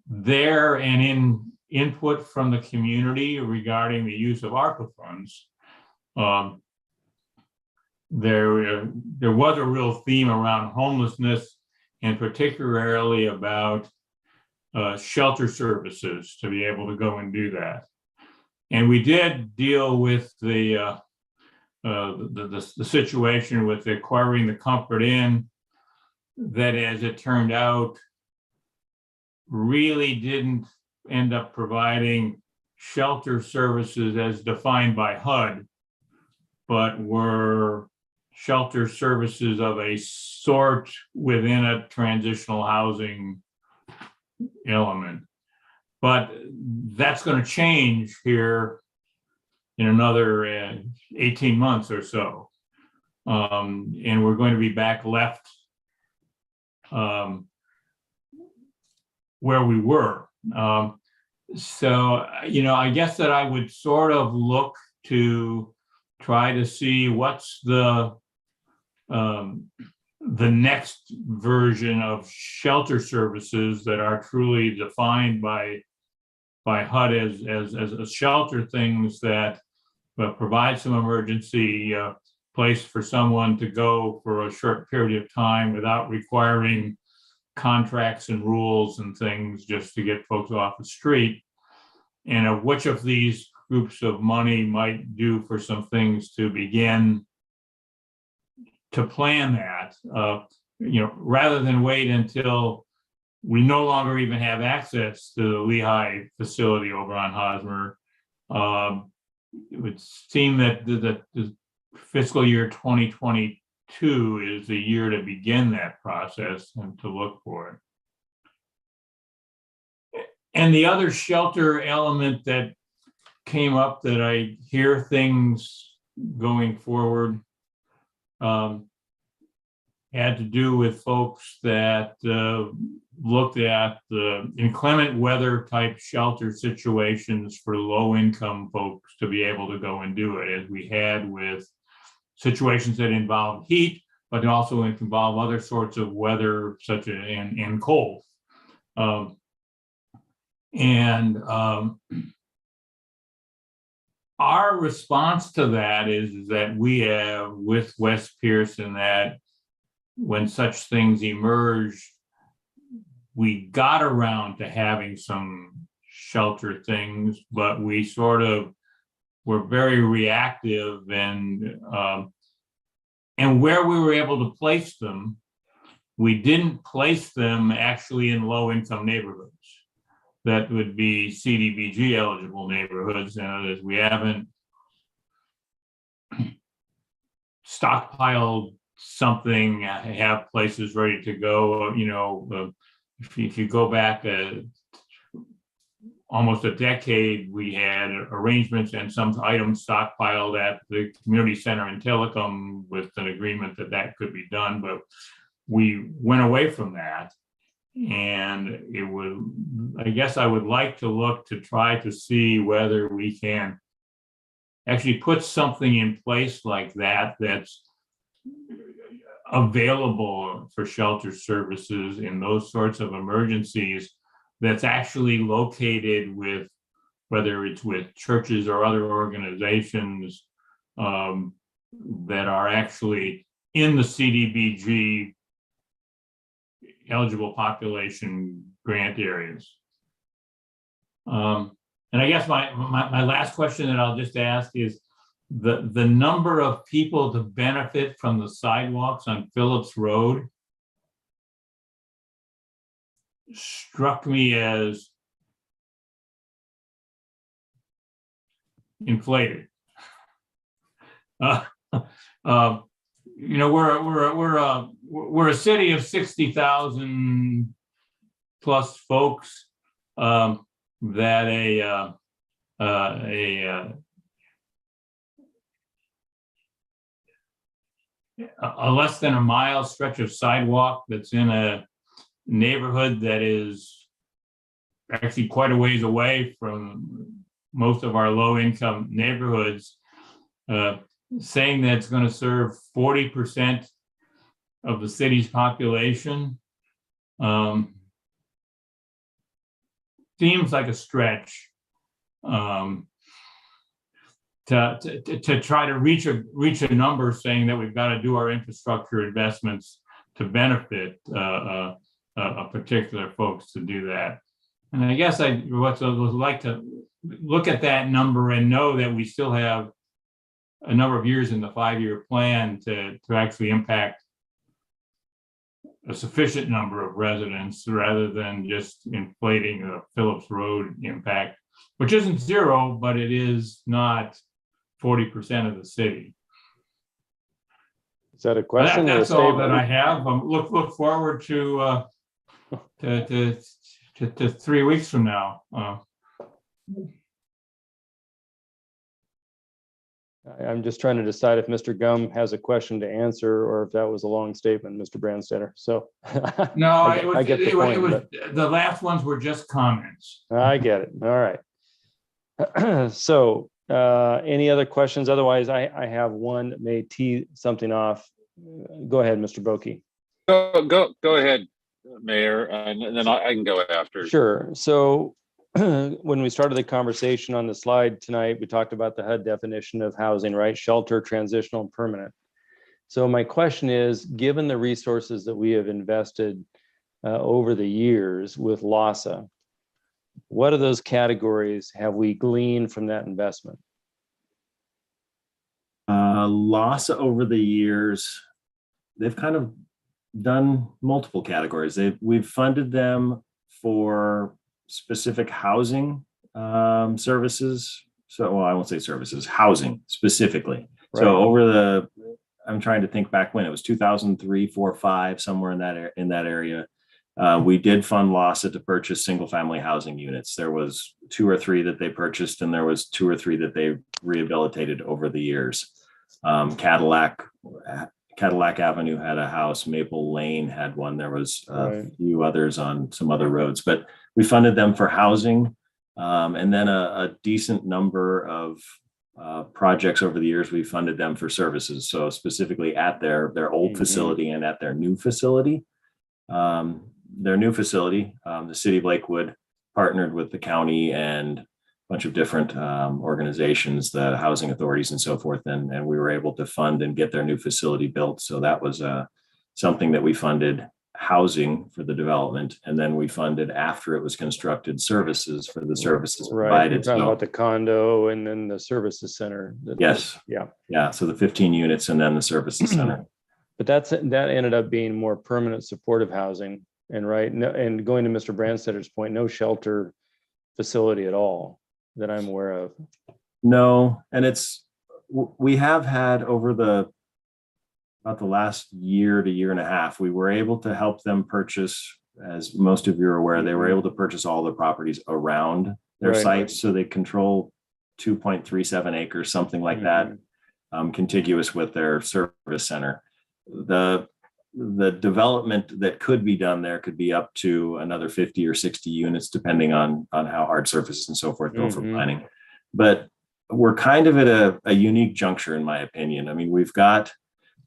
C: there and in input from the community regarding the use of ARPA funds, there was a real theme around homelessness, and particularly about shelter services to be able to go and do that. And we did deal with the situation with acquiring the Comfort Inn that, as it turned out, really didn't end up providing shelter services as defined by HUD, but were shelter services of a sort within a transitional housing element. But that's going to change here in another 18 months or so. And we're going to be back left where we were. So, I guess that I would sort of look to try to see what's the next version of shelter services that are truly defined by HUD as shelter things that provide some emergency place for someone to go for a short period of time without requiring contracts and rules and things just to get folks off the street, and of which of these groups of money might do for some things to begin to plan that, rather than wait until we no longer even have access to the Lehigh facility over on Hosmer. It would seem that the fiscal year 2022 is the year to begin that process and to look for it. And the other shelter element that came up that I hear things going forward had to do with folks that looked at the inclement weather type shelter situations for low income folks to be able to go and do it, as we had with situations that involve heat, but also involve other sorts of weather, such as and cold. Our response to that is that we have with West Pearson that when such things emerge, we got around to having some shelter things, but we sort of were very reactive, and where we were able to place them, we didn't place them actually in low-income neighborhoods. That would be CDBG eligible neighborhoods, and as we haven't stockpiled something, have places ready to go. If you go back almost a decade, we had arrangements and some items stockpiled at the community center in Telecom with an agreement that could be done, but we went away from that. And I guess I would like to look to try to see whether we can actually put something in place like that that's available for shelter services in those sorts of emergencies, that's actually located with, whether it's with churches or other organizations that are actually in the CDBG eligible population grant areas. And I guess my last question that I'll just ask is the number of people to benefit from the sidewalks on Phillips Road struck me as inflated. We're a city of 60,000 plus folks, that a less than a mile stretch of sidewalk that's in a neighborhood that is actually quite a ways away from most of our low-income neighborhoods, saying that it's going to serve 40% of the city's population seems like a stretch to try to reach a number saying that we've got to do our infrastructure investments to benefit a particular folks to do that. And I guess I would like to look at that number and know that we still have a number of years in the 5-year plan to actually impact a sufficient number of residents rather than just inflating the Phillips Road impact, which isn't zero, but it is not 40% of the city.
A: Is that a question?
C: That's all that I have. Look forward to 3 weeks from now.
A: I'm just trying to decide if Mr. Gum has a question to answer or if that was a long statement, Mr. Brandstetter. So
C: No,
A: I get the point,
C: was the last ones were just comments.
A: I get it. All right. So any other questions? Otherwise, I have one that may tee something off. Go ahead, Mr. Boki.
D: Go ahead, Mayor, and then I can go after.
A: Sure. So when we started the conversation on the slide tonight, we talked about the HUD definition of housing, right? Shelter, transitional, and permanent. So my question is, given the resources that we have invested over the years with LASA, what of those categories have we gleaned from that investment?
B: LASA over the years, they've kind of done multiple categories. We've funded them for specific housing services. So, well, I won't say services, housing specifically. Right. So I'm trying to think back when it was 2003, 4, 5, somewhere in that area. We did fund LASA to purchase single family housing units. There was 2 or 3 that they purchased, and there was 2 or 3 that they rehabilitated over the years. Cadillac Avenue had a house. Maple Lane had one. There was a few others on some other roads, but we funded them for housing. And then a decent number of projects over the years, we funded them for services. So specifically at their old facility and at their new facility. Their new facility, the city of Lakewood partnered with the county and a bunch of different organizations, the housing authorities and so forth. And we were able to fund and get their new facility built. So that was something that we funded, housing for the development. And then we funded, after it was constructed, services for the services provided.
A: You're talking about the condo and then the services center.
B: Yes. Yeah. So the 15 units and then the services center.
A: But that ended up being more permanent supportive housing. And and going to Mr. Brandstetter's point, no shelter facility at all that I'm aware of. No, and we have had over about the last year to year and a half, we were able to help them purchase, as most of you are aware, they were able to purchase all the properties around their sites. So they control 2.37 acres, something like that, contiguous with their service center. The development that could be done there could be up to another 50 or 60 units, depending on how hard surfaces and so forth go for planning. But we're kind of at a unique juncture, in my opinion. I mean, we've got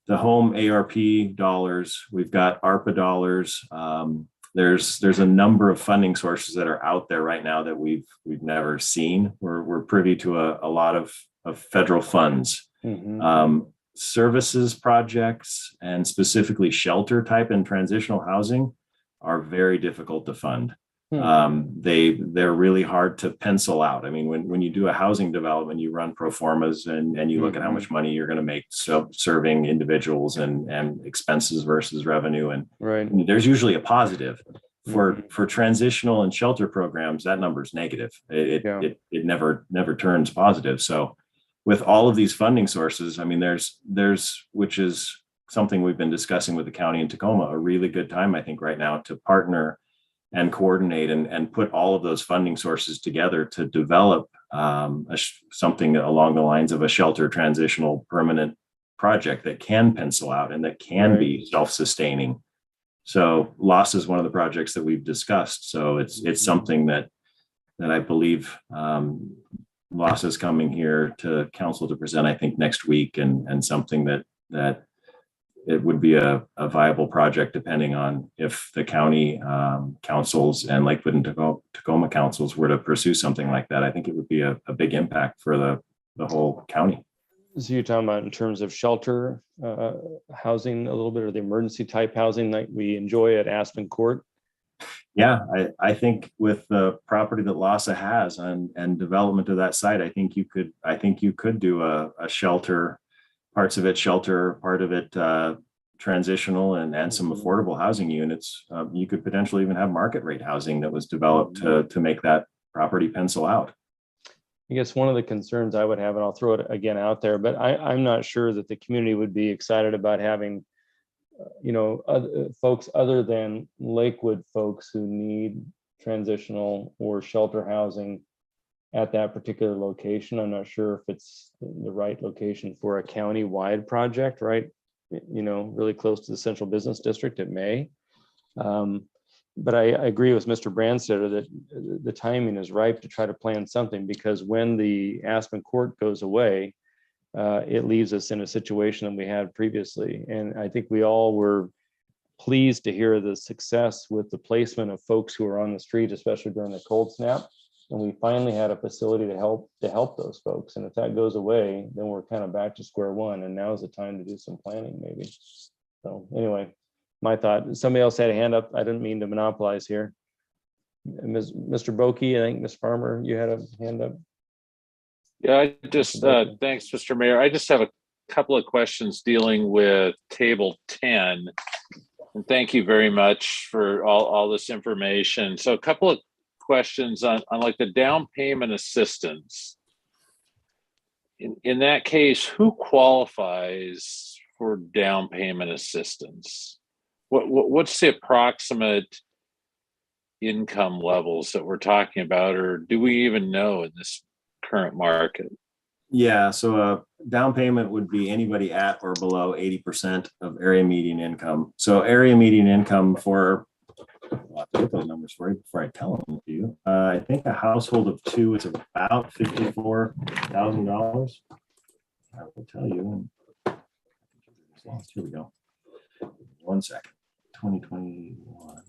A: the home ARP dollars, we've got ARPA dollars. There's a number of funding sources that are out there right now that we've never seen. We're privy to a lot of federal funds. Services projects, and specifically shelter type and transitional housing, are very difficult to fund. They're really hard to pencil out. I mean, when you do a housing development, you run pro formas and you look at how much money you're going to make serving individuals and expenses versus revenue. And there's usually a positive. For transitional and shelter programs, that number is negative. It never turns positive. So with all of these funding sources, I mean, there's which is something we've been discussing with the county in Tacoma, a really good time, I think, right now to partner and coordinate and put all of those funding sources together to develop something along the lines of a shelter transitional permanent project that can pencil out and that can be self-sustaining. So LASA is one of the projects that we've discussed. So it's something that I believe LASA is coming here to council to present, I think, next week, and something that it would be a viable project, depending on if the county councils and Lakewood and Tacoma councils were to pursue something like that. I think it would be a big impact for the whole county. So you're talking about in terms of shelter housing a little bit, or the emergency type housing that we enjoy at Aspen Court?
B: Yeah, I think with the property that LASA has and development of that site, I think you could do a shelter, parts of it shelter, part of it transitional and some affordable housing units. You could potentially even have market rate housing that was developed to make that property pencil out.
A: I guess one of the concerns I would have, and I'll throw it again out there, but I'm not sure that the community would be excited about having, folks other than Lakewood folks who need transitional or shelter housing at that particular location. I'm not sure if it's the right location for a county-wide project, right? Really close to the central business district, it may. But I agree with Mr. Brandstetter that the timing is ripe to try to plan something, because when the Aspen Court goes away, it leaves us in a situation that we had previously. And I think we all were pleased to hear the success with the placement of folks who are on the street, especially during the cold snap. And we finally had a facility to help those folks. And if that goes away, then we're kind of back to square one. And now is the time to do some planning, maybe. So anyway, my thought. Somebody else had a hand up. I didn't mean to monopolize here. Mr. Boki, I think Ms. Farmer, you had a hand up.
D: Yeah, I just thanks, Mr. Mayor. I just have a couple of questions dealing with Table 10. And thank you very much for all this information. So a couple of questions on like the down payment assistance. In that case, who qualifies for down payment assistance? What's the approximate income levels that we're talking about, or do we even know in this current market?
B: Yeah, so a down payment would be anybody at or below 80% of area median income. So area median income for, I'll get those numbers for you before I tell them to you. I think a household of two is about $54,000. I will tell you. Here we go. 1 second. 2021.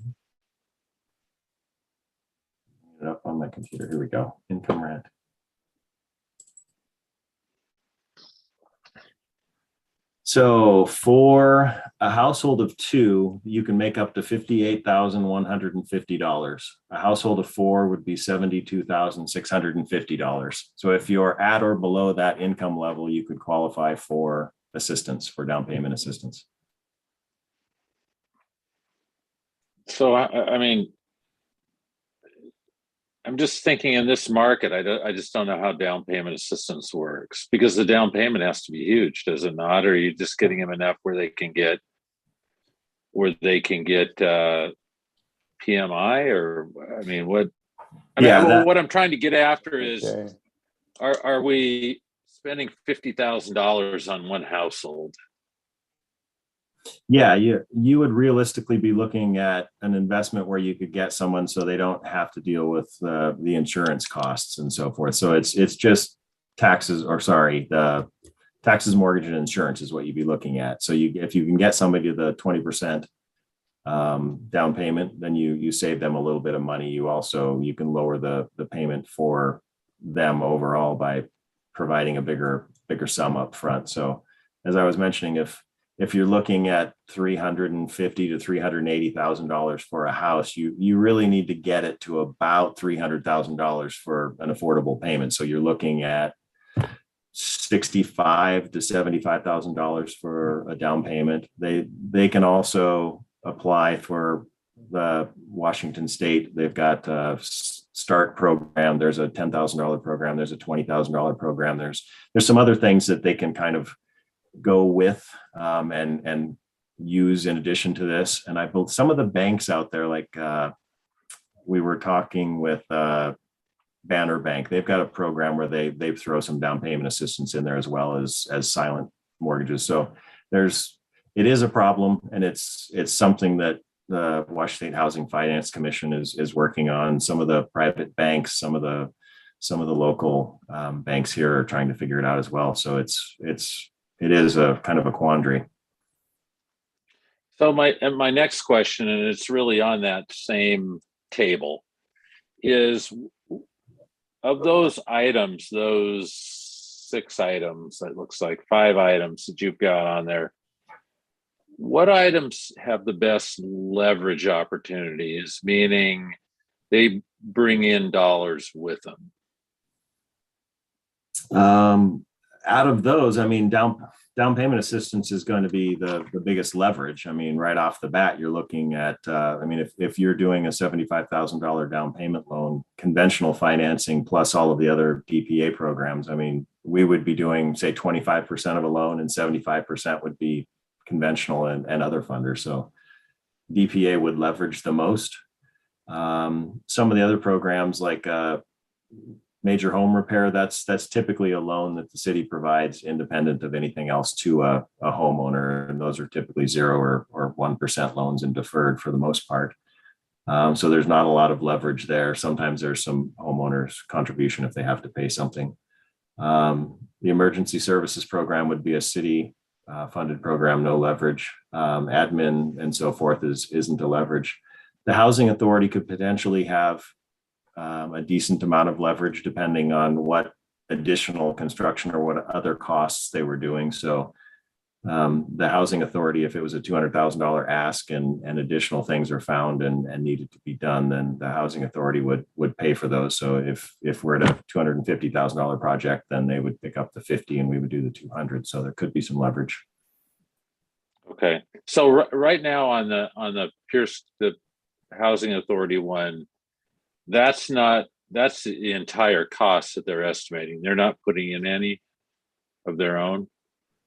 B: Get it up on my computer. Here we go. Income rent. So for a household of two, you can make up to $58,150. A household of four would be $72,650. So if you're at or below that income level, you could qualify for assistance, for down payment assistance.
D: So, I mean, I'm just thinking in this market, I just don't know how down payment assistance works, because the down payment has to be huge, does it not? Or are you just getting them enough where they can get PMI, or I mean, what I'm trying to get after is,
A: Okay.
D: are we spending $50,000 on one household?
B: Yeah, you would realistically be looking at an investment where you could get someone so they don't have to deal with the insurance costs and so forth. So it's just taxes, the taxes, mortgage, and insurance is what you'd be looking at. So if you can get somebody to the 20% down payment, then you save them a little bit of money. You can lower the payment for them overall by providing a bigger sum up front. So as I was mentioning, if you're looking at $350,000 to $380,000 for a house, you really need to get it to about $300,000 for an affordable payment. So you're looking at $65,000 to $75,000 for a down payment. They can also apply for the Washington State. They've got a START program. There's a $10,000 program. There's a $20,000 program. There's some other things that they can kind of go with and use in addition to this. And I built some of the banks out there, like we were talking with Banner Bank. They've got a program where they throw some down payment assistance in there, as well as silent mortgages. So it is a problem, and it's something that the Washington State Housing Finance Commission is working on. Some of the private banks, some of the local banks here are trying to figure it out as well. So it is a kind of a quandary.
D: So my next question, and it's really on that same table, is of those items, those 6 items, it looks like 5 items that you've got on there, what items have the best leverage opportunities, meaning they bring in dollars with them?
B: Out of those, I mean, down down payment assistance is going to be the biggest leverage. I mean, right off the bat, you're looking at, I mean, if you're doing a $75,000 down payment loan, conventional financing plus all of the other DPA programs, I mean, we would be doing, say, 25% of a loan and 75% would be conventional and other funders. So DPA would leverage the most. Some of the other programs like major home repair, that's typically a loan that the city provides independent of anything else to a homeowner. And those are typically 0 or 1% loans and deferred for the most part. So there's not a lot of leverage there. Sometimes there's some homeowners contribution if they have to pay something. The emergency services program would be a city funded program, no leverage. Admin and so forth isn't a leverage. The housing authority could potentially have a decent amount of leverage depending on what additional construction or what other costs they were doing. So the housing authority, if it was a $200,000 ask and additional things are found and needed to be done, then the housing authority would pay for those. So if we're at a $250,000 project, then they would pick up the 50 and we would do the 200. So there could be some leverage.
D: Okay, so right now on the Pierce, the housing authority one, that's the entire cost that they're estimating. They're not putting in any of their own.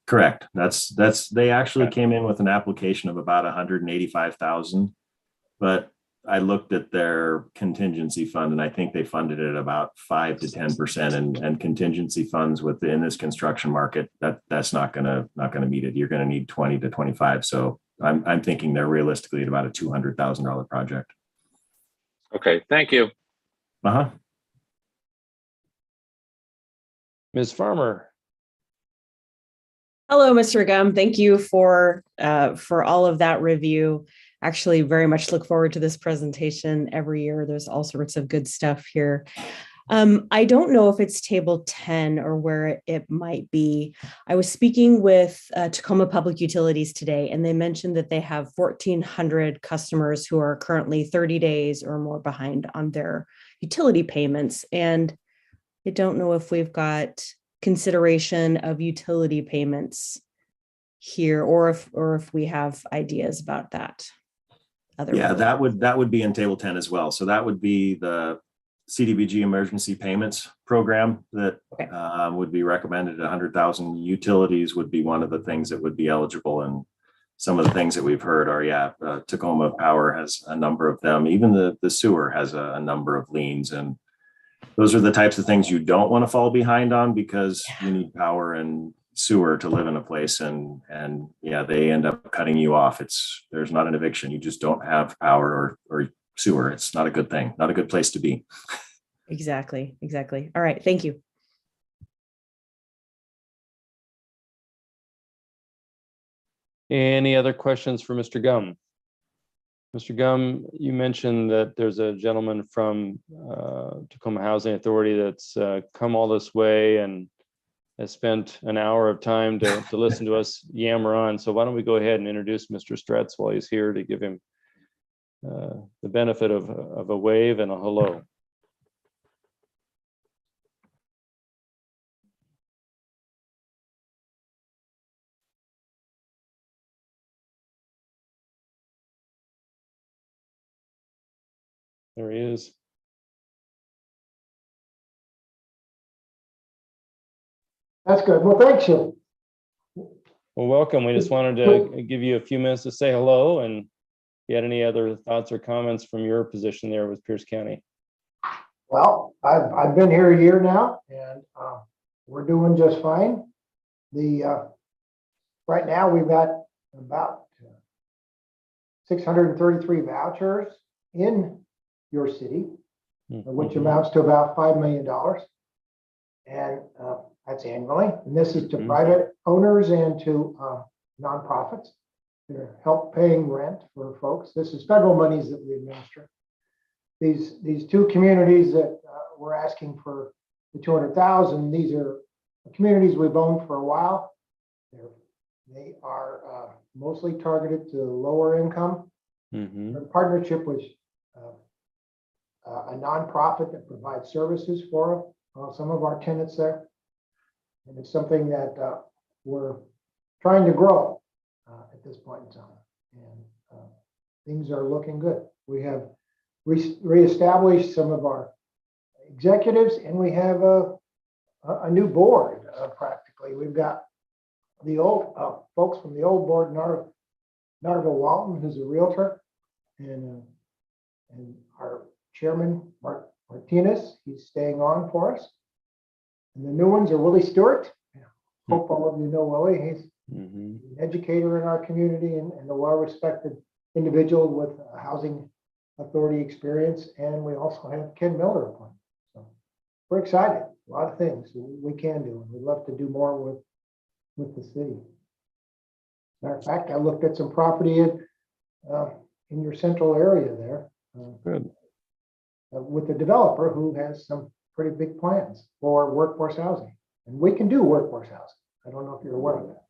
B: Correct. They actually came in with an application of about 185,000, but I looked at their contingency fund and I think they funded it about 5 to 10%, and contingency funds within this construction market, that's not gonna meet it. You're gonna need 20 to 25. So I'm thinking they're realistically at about a $200,000 project.
D: Okay, thank you.
A: Ms. Farmer.
E: Hello, Mr. Gum. Thank you for all of that review. Actually, very much look forward to this presentation every year. There's all sorts of good stuff here. I don't know if it's table 10 or where it might be. I was speaking with Tacoma Public Utilities today, and they mentioned that they have 1,400 customers who are currently 30 days or more behind on their utility payments. And I don't know if we've got consideration of utility payments here, or if we have ideas about that.
B: Yeah, that would be in table 10 as well. So that would be the CDBG emergency payments program that would be recommended. 100,000 utilities would be one of the things that would be eligible. And some of the things that we've heard are, Tacoma Power has a number of them. Even the sewer has a number of liens, and those are the types of things you don't want to fall behind on, because you need power and sewer to live in a place, and they end up cutting you off. There's not an eviction. You just don't have power or sewer. It's not a good thing, not a good place to be.
E: Exactly. All right. Thank you.
A: Any other questions for Mr. Gum? Mr. Gum, you mentioned that there's a gentleman from Tacoma Housing Authority that's come all this way and has spent an hour of time to listen to us yammer on. So why don't we go ahead and introduce Mr. Stretz while he's here, to give him the benefit of a wave and a hello. There he is.
F: That's good. Well, thanks you.
A: Well, welcome. We just wanted to give you a few minutes to say hello, and if you had any other thoughts or comments from your position there with Pierce County.
F: Well, I've been here a year now, and we're doing just fine. Right now we've got about 633 vouchers in your city, which amounts to about $5 million, and that's annually. And this is to private owners and to nonprofits. They're help paying rent for folks. This is federal monies that we administer. These two communities that we're asking for the 200,000. These are communities we've owned for a while. They are mostly targeted to lower income. The partnership with a nonprofit that provides services for some of our tenants there, and it's something that we're trying to grow at this point in time. And things are looking good. We have reestablished some of our executives, and we have a new board practically. We've got the old folks from the old board, Narville Walton, who's a realtor, and our chairman, Martinez, he's staying on for us. And the new ones are Willie Stewart. Hope all of you know Willie. He's an educator in our community and a well-respected individual with housing authority experience. And we also have Ken Miller appointed. So we're excited. A lot of things we can do, and we'd love to do more with the city. Matter of fact, I looked at some property in your central area there.
A: Good.
F: With the developer who has some pretty big plans for workforce housing. And we can do workforce housing. I don't know if you're aware of that.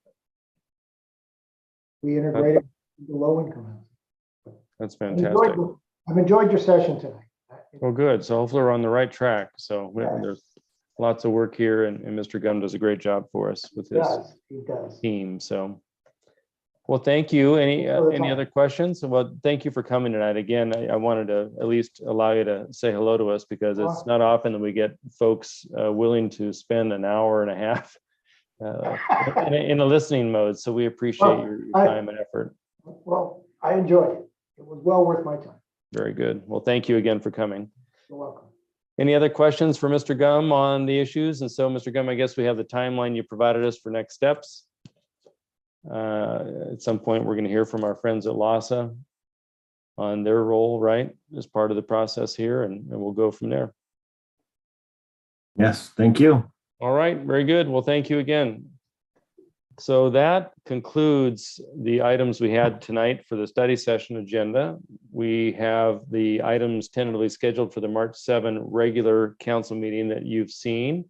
F: We integrated the low income housing.
A: That's fantastic.
F: I've enjoyed your session tonight.
A: Well, good. So hopefully we're on the right track. So
F: Yes.
A: there's lots of work here, and Mr. Gum does a great job for us with his
F: He does.
A: team. So, well, thank you. Any other questions? Well, thank you for coming tonight. Again, I wanted to at least allow you to say hello to us, because it's not often that we get folks willing to spend an hour and a half in a listening mode. So we appreciate your time and effort.
F: Well, I enjoyed it. It was well worth my time.
A: Very good. Well, thank you again for coming.
F: You're welcome.
A: Any other questions for Mr. Gum on the issues? And so, Mr. Gum, I guess we have the timeline you provided us for next steps. At some point, we're going to hear from our friends at LASA on their role, right, as part of the process here, and we'll go from there.
B: Yes, thank you.
A: All right, very good. Well, thank you again. So that concludes the items we had tonight for the study session agenda. We have the items tentatively scheduled for the March 7 regular council meeting that you've seen.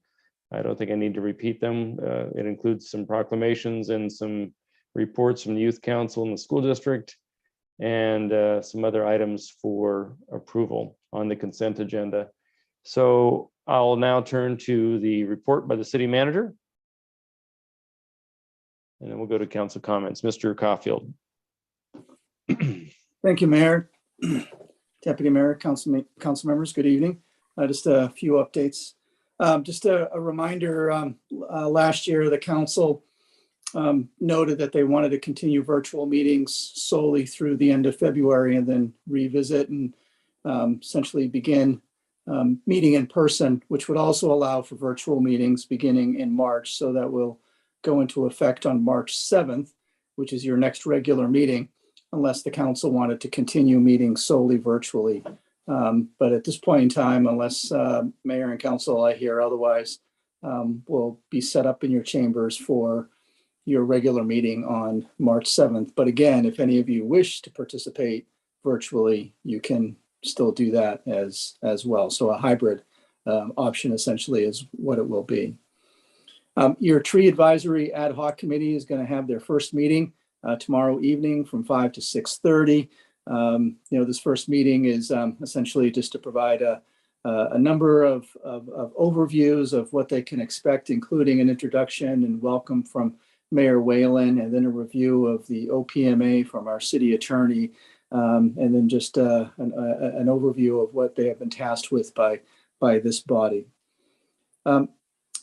A: I don't think I need to repeat them. It includes some proclamations and some reports from the Youth Council and the school district, and some other items for approval on the consent agenda. So I'll now turn to the report by the city manager, and then we'll go to council comments. Mr. Caulfield.
G: Thank you, Mayor, Deputy Mayor, council members. Good evening. Just a few updates. Just a reminder, last year, the council noted that they wanted to continue virtual meetings solely through the end of February, and then revisit and essentially begin meeting in person, which would also allow for virtual meetings beginning in March. So that will go into effect on March 7th, which is your next regular meeting, unless the council wanted to continue meeting solely virtually. But at this point in time, unless mayor and council, I hear otherwise, will be set up in your chambers for your regular meeting on March 7th. But again, if any of you wish to participate virtually, you can still do that as well. So a hybrid option essentially is what it will be. Your tree advisory ad hoc committee is going to have their first meeting tomorrow evening from 5 to 6:30. This first meeting is essentially just to provide a number of overviews of what they can expect, including an introduction and welcome from Mayor Whalen, and then a review of the OPMA from our city attorney, and then just an overview of what they have been tasked with by this body.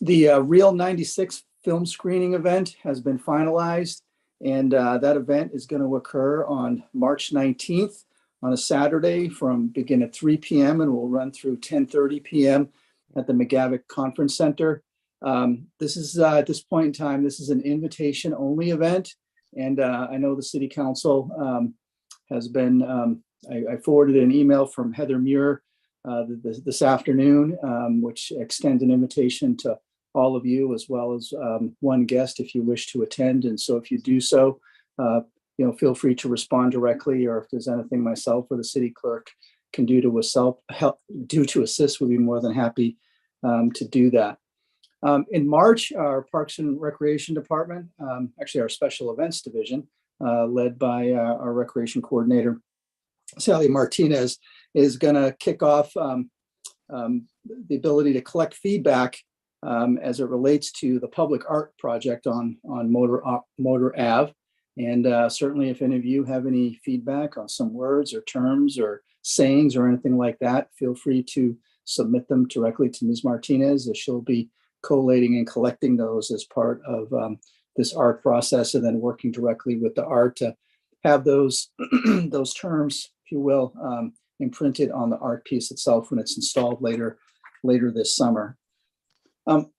G: The Real 96 film screening event has been finalized, and that event is going to occur on March 19th on a Saturday, begin at 3 p.m. and will run through 10:30 p.m. at the McGavick Conference Center. This is at this point in time, this is an invitation only event. And I know the city council has been, I forwarded an email from Heather Muir this afternoon, which extends an invitation to all of you, as well as one guest if you wish to attend. And so if you do so, feel free to respond directly, or if there's anything myself or the city clerk can do to assist, we'd be more than happy to do that. In March, our Parks and Recreation Department, actually our Special Events Division, led by our Recreation Coordinator, Sally Martinez, is going to kick off the ability to collect feedback as it relates to the public art project on Motor Ave. And certainly if any of you have any feedback on some words or terms or sayings or anything like that, feel free to submit them directly to Ms. Martinez, as she'll be collating and collecting those as part of this art process, and then working directly with the art to have those those terms, if you will, imprinted on the art piece itself when it's installed later this summer.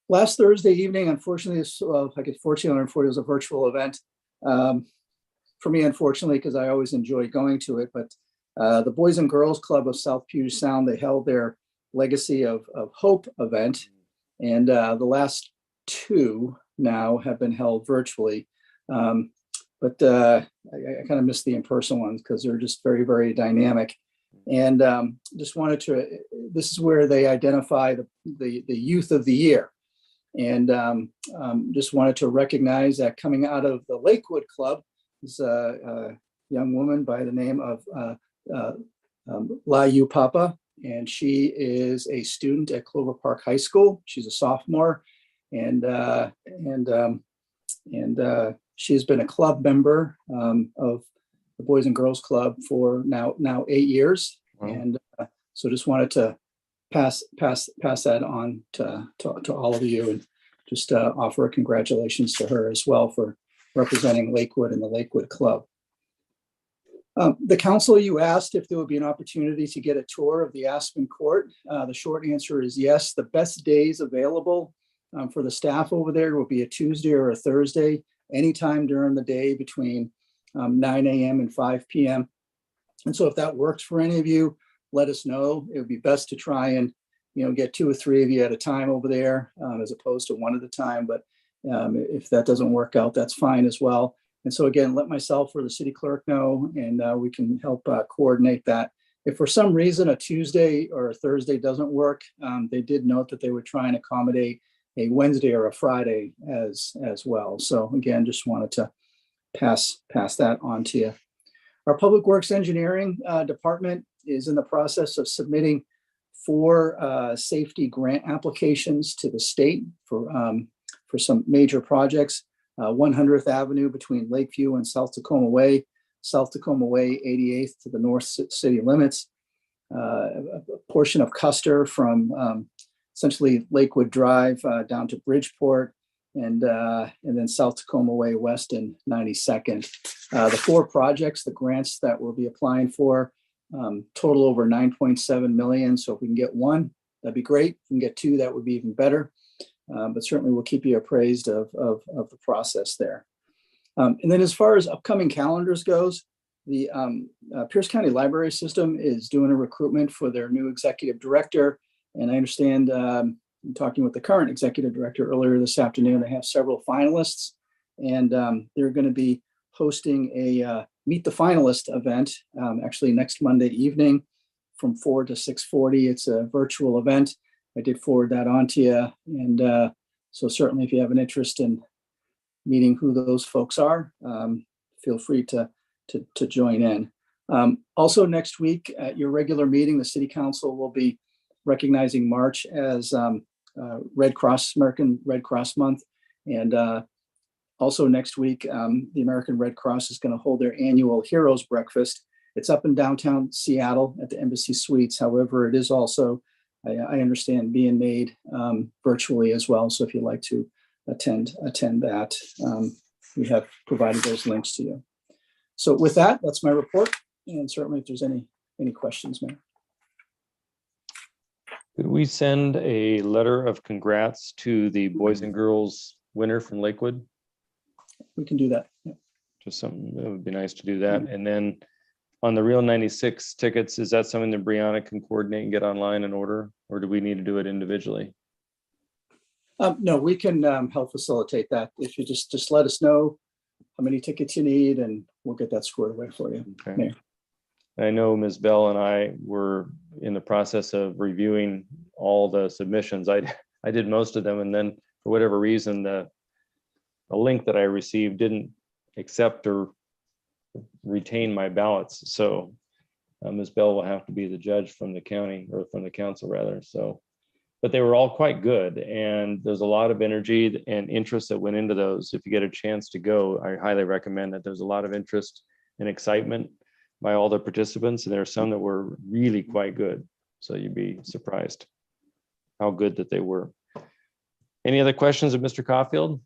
G: Last Thursday evening, unfortunately, fortunately, it was a virtual event. For me, unfortunately, because I always enjoy going to it, but the Boys and Girls Club of South Puget Sound, they held their Legacy of Hope event. And the last two now have been held virtually. But I kind of miss the in-person ones because they're just very, very dynamic. And just wanted to, this is where they identify the youth of the year. And just wanted to recognize that coming out of the Lakewood Club is a young woman by the name of La Yu Papa. And she is a student at Clover Park High School. She's a sophomore, and she's been a club member of the Boys and Girls Club for now 8 years. Wow. And so just wanted to pass that on to all of you, and just offer a congratulations to her as well for representing Lakewood and the Lakewood Club. The council, you asked if there would be an opportunity to get a tour of the Aspen Court. The short answer is yes. The best days available for the staff over there will be a Tuesday or a Thursday, anytime during the day between 9 a.m. and 5 p.m. And so if that works for any of you, let us know. It would be best to try and get 2 or 3 of you at a time over there, as opposed to one at a time. But if that doesn't work out, that's fine as well. And so again, let myself or the city clerk know, and we can help coordinate that. If for some reason a Tuesday or a Thursday doesn't work, they did note that they would try and accommodate a Wednesday or a Friday as well. So again, just wanted to pass that on to you. Our Public Works Engineering department is in the process of submitting 4 safety grant applications to the state for some major projects. 100th Avenue between Lakeview and South Tacoma Way, 88th to the north city limits, a portion of Custer from essentially Lakewood Drive down to Bridgeport, and then South Tacoma Way west and 92nd. The 4 projects, the grants that we'll be applying for, total over 9.7 million. So if we can get 1, that'd be great. If we can get 2, that would be even better. But certainly we'll keep you appraised of the process there. And then as far as upcoming calendars goes, the Pierce County Library System is doing a recruitment for their new executive director. And I understand, talking with the current executive director earlier this afternoon, they have several finalists, and they're going to be hosting a Meet the Finalist event actually next Monday evening from 4 to 6:40. It's a virtual event. I did forward that on to you. And so certainly if you have an interest in meeting who those folks are, feel free to join in. Also next week at your regular meeting, the City Council will be recognizing March as American Red Cross Month. And also next week, the American Red Cross is going to hold their annual Heroes Breakfast. It's up in downtown Seattle at the Embassy Suites. However, it is also, I understand, being made virtually as well. So if you'd like to attend that, we have provided those links to you. So with that, that's my report. And certainly if there's any questions, Mayor.
A: Could we send a letter of congrats to the boys and girls winner from Lakewood?
G: We can do that. Yeah.
A: Just something, it would be nice to do that. And then on the Real 96 tickets, is that something that Brianna can coordinate and get online and order, or do we need to do it individually?
G: No, we can help facilitate that. If you just let us know how many tickets you need, and we'll get that squared away for you.
A: Okay. I know Ms. Bell and I were in the process of reviewing all the submissions. I did most of them, and then for whatever reason, the link that I received didn't accept or retain my ballots. So Ms. Bell will have to be the judge from the county, or from the council rather. So but they were all quite good. And there's a lot of energy and interest that went into those. If you get a chance to go, I highly recommend it. There's a lot of interest and excitement by all the participants. And there are some that were really quite good. So you'd be surprised how good that they were. Any other questions of Mr. Caulfield?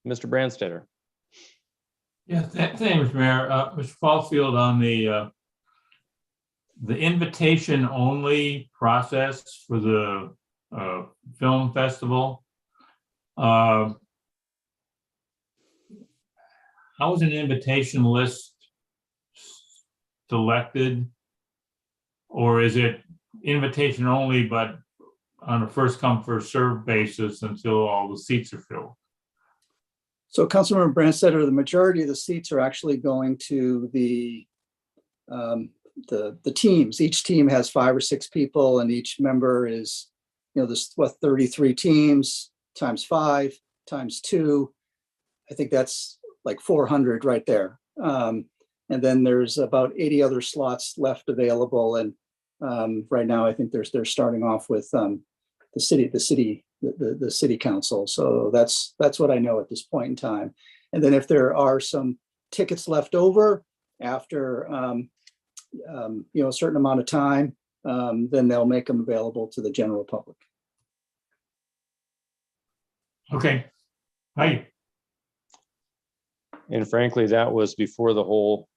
A: Mr. Brandstetter?
C: Yeah, thanks, Mayor. Mr. Caulfield, on the invitation only process for the film festival. How was an invitation list selected? Or is it invitation only, but on a first come, first served basis until all the seats are filled?
G: So Councilmember Brandstetter, the majority of the seats are actually going to the teams. Each team has 5 or 6 people, and each member is, there's 33 teams times 5 times 2. I think that's like 400 right there. And then there's about 80 other slots left available. And right now, I think they're starting off with the city council. So that's what I know at this point in time. And then if there are some tickets left over after a certain amount of time, then they'll make them available to the general public.
C: Okay. Hi.
A: And frankly, that was before the whole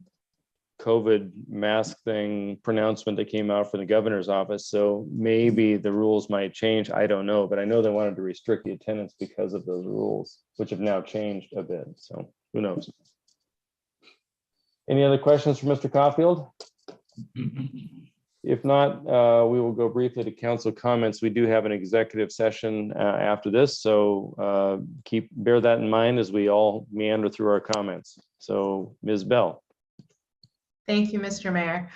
A: COVID mask thing pronouncement that came out from the governor's office. So maybe the rules might change. I don't know, but I know they wanted to restrict the attendance because of those rules, which have now changed a bit. So who knows? Any other questions for Mr. Caulfield? If not, we will go briefly to council comments. We do have an executive session after this, so bear that in mind as we all meander through our comments. So Ms. Bell.
H: Thank you, Mr. Mayor.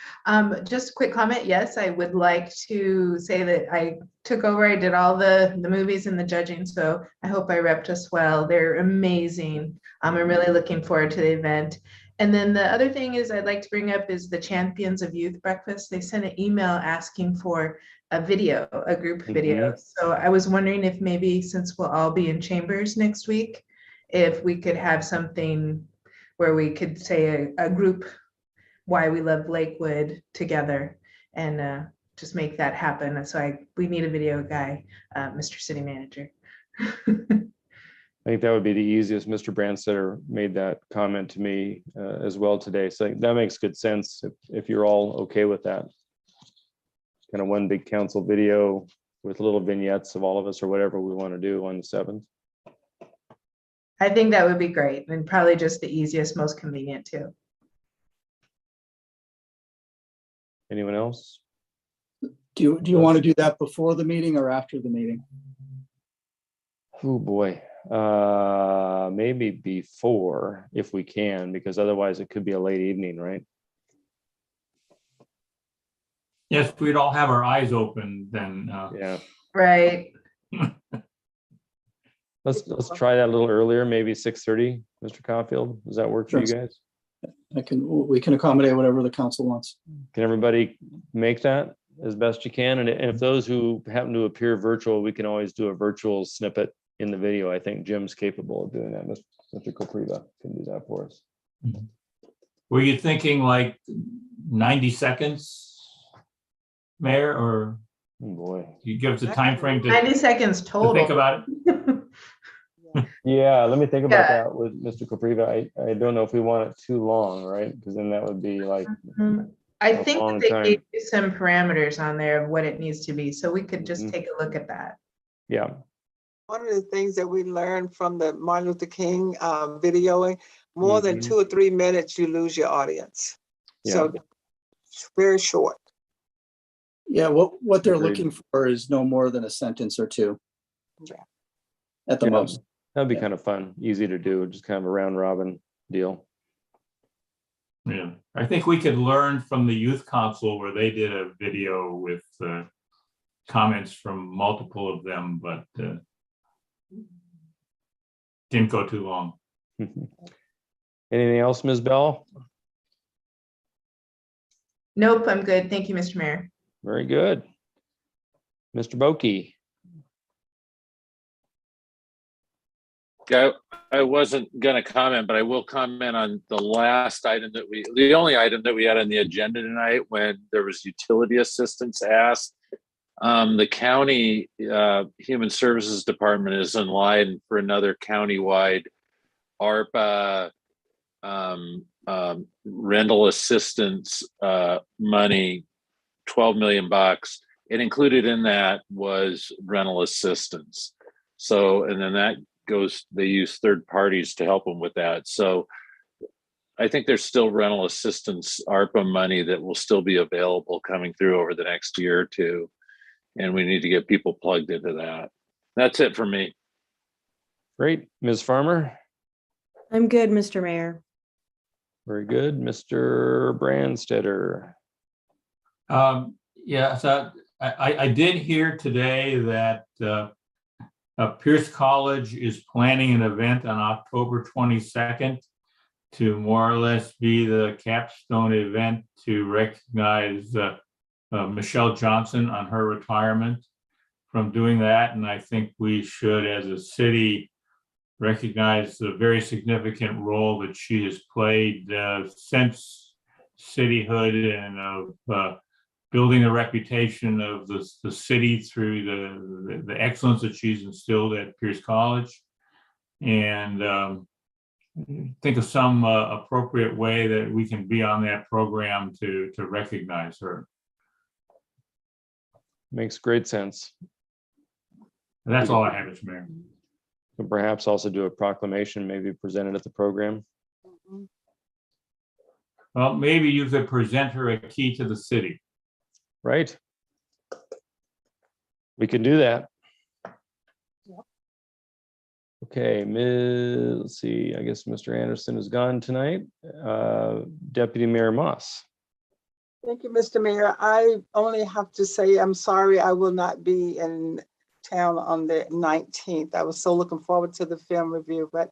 H: Just a quick comment. Yes, I would like to say that I took over. I did all the movies and the judging, so I hope I repped us well. They're amazing. I'm really looking forward to the event. And then the other thing is I'd like to bring up is the Champions of Youth Breakfast. They sent an email asking for a video, a group video. So I was wondering if maybe, since we'll all be in chambers next week, if we could have something where we could say a group why we love Lakewood together and just make that happen. So we need a video guy, Mr. City Manager.
A: I think that would be the easiest. Mr. Brandstetter made that comment to me as well today. So that makes good sense if you're all okay with that. Kind of one big council video with little vignettes of all of us or whatever we want to do on the 7th.
H: I think that would be great and probably just the easiest, most convenient too.
A: Anyone else?
G: Do you want to do that before the meeting or after the meeting?
A: Oh boy, maybe before if we can, because otherwise it could be a late evening, right?
C: Yes, we'd all have our eyes open then.
A: Yeah.
H: Right.
A: Let's try that a little earlier, maybe 6:30, Mr. Caulfield. Does that work for you guys?
G: We can accommodate whatever the council wants.
A: Can everybody make that as best you can? And if those who happen to appear virtual, we can always do a virtual snippet in the video. I think Jim's capable of doing that. Mr. Kopriva can do that for us.
C: Were you thinking like 90 seconds, Mayor, or
A: Oh boy.
C: you give us a time frame to
H: 90 seconds total.
C: think about it?
A: Yeah, let me think about that with Mr. Kopriva. I don't know if we want it too long, right? Because then that would be like
H: I
A: a
H: think
A: long
H: that they
A: time.
H: gave you some parameters on there of what it needs to be, so we could just take a look at that.
A: Yeah.
I: One of the things that we learned from the Martin Luther King videoing, more than 2 or 3 minutes, you lose your audience.
A: Yeah.
I: So it's very short.
G: Yeah, what they're
A: Agreed.
G: looking for is no more than a sentence or 2.
I: Yeah.
G: At the most.
A: That'd be kind of fun, easy to do, just kind of a round robin deal.
C: Yeah, I think we could learn from the youth council where they did a video with comments from multiple of them, but didn't go too long.
A: Anything else, Ms. Bell?
H: Nope, I'm good. Thank you, Mr. Mayor.
A: Very good. Mr. Boki.
D: Yeah, I wasn't going to comment, but I will comment on the last item the only item that we had on the agenda tonight when there was utility assistance asked. The county Human Services Department is in line for another countywide ARPA rental assistance money, 12 million bucks. And included in that was rental assistance. So, and then that goes, they use third parties to help them with that. So I think there's still rental assistance ARPA money that will still be available coming through over the next year or two. And we need to get people plugged into that. That's it for me.
A: Great. Ms. Farmer?
E: I'm good, Mr. Mayor.
A: Very good. Mr. Brandstetter?
C: Yeah, so I did hear today that Pierce College is planning an event on October 22nd to more or less be the capstone event to recognize Michelle Johnson on her retirement from doing that. And I think we should, as a city, recognize the very significant role that she has played since cityhood and of building a reputation of the city through the excellence that she's instilled at Pierce College. And think of some appropriate way that we can be on that program to recognize her.
A: Makes great sense.
C: And that's all I have, Mr. Mayor.
A: Could perhaps also do a proclamation, maybe presented at the program.
C: Well, maybe you could present her a key to the city.
A: Right. We can do that. Okay, let's see, I guess Mr. Anderson is gone tonight. Deputy Mayor Moss.
I: Thank you, Mr. Mayor. I only have to say, I'm sorry I will not be in town on the 19th. I was so looking forward to the film review, but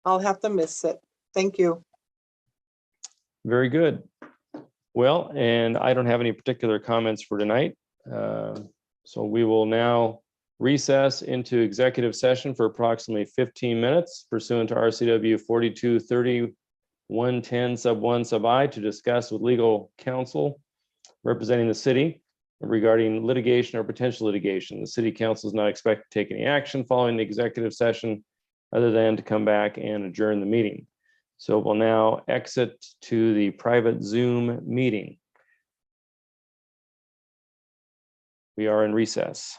I: I'll have to miss it. Thank you.
A: Very good. Well, and I don't have any particular comments for tonight. So we will now recess into executive session for approximately 15 minutes pursuant to RCW 4230-110 sub 1 sub I to discuss with legal counsel representing the city regarding litigation or potential litigation. The city council is not expected to take any action following the executive session other than to come back and adjourn the meeting. So we'll now exit to the private Zoom meeting. We are in recess.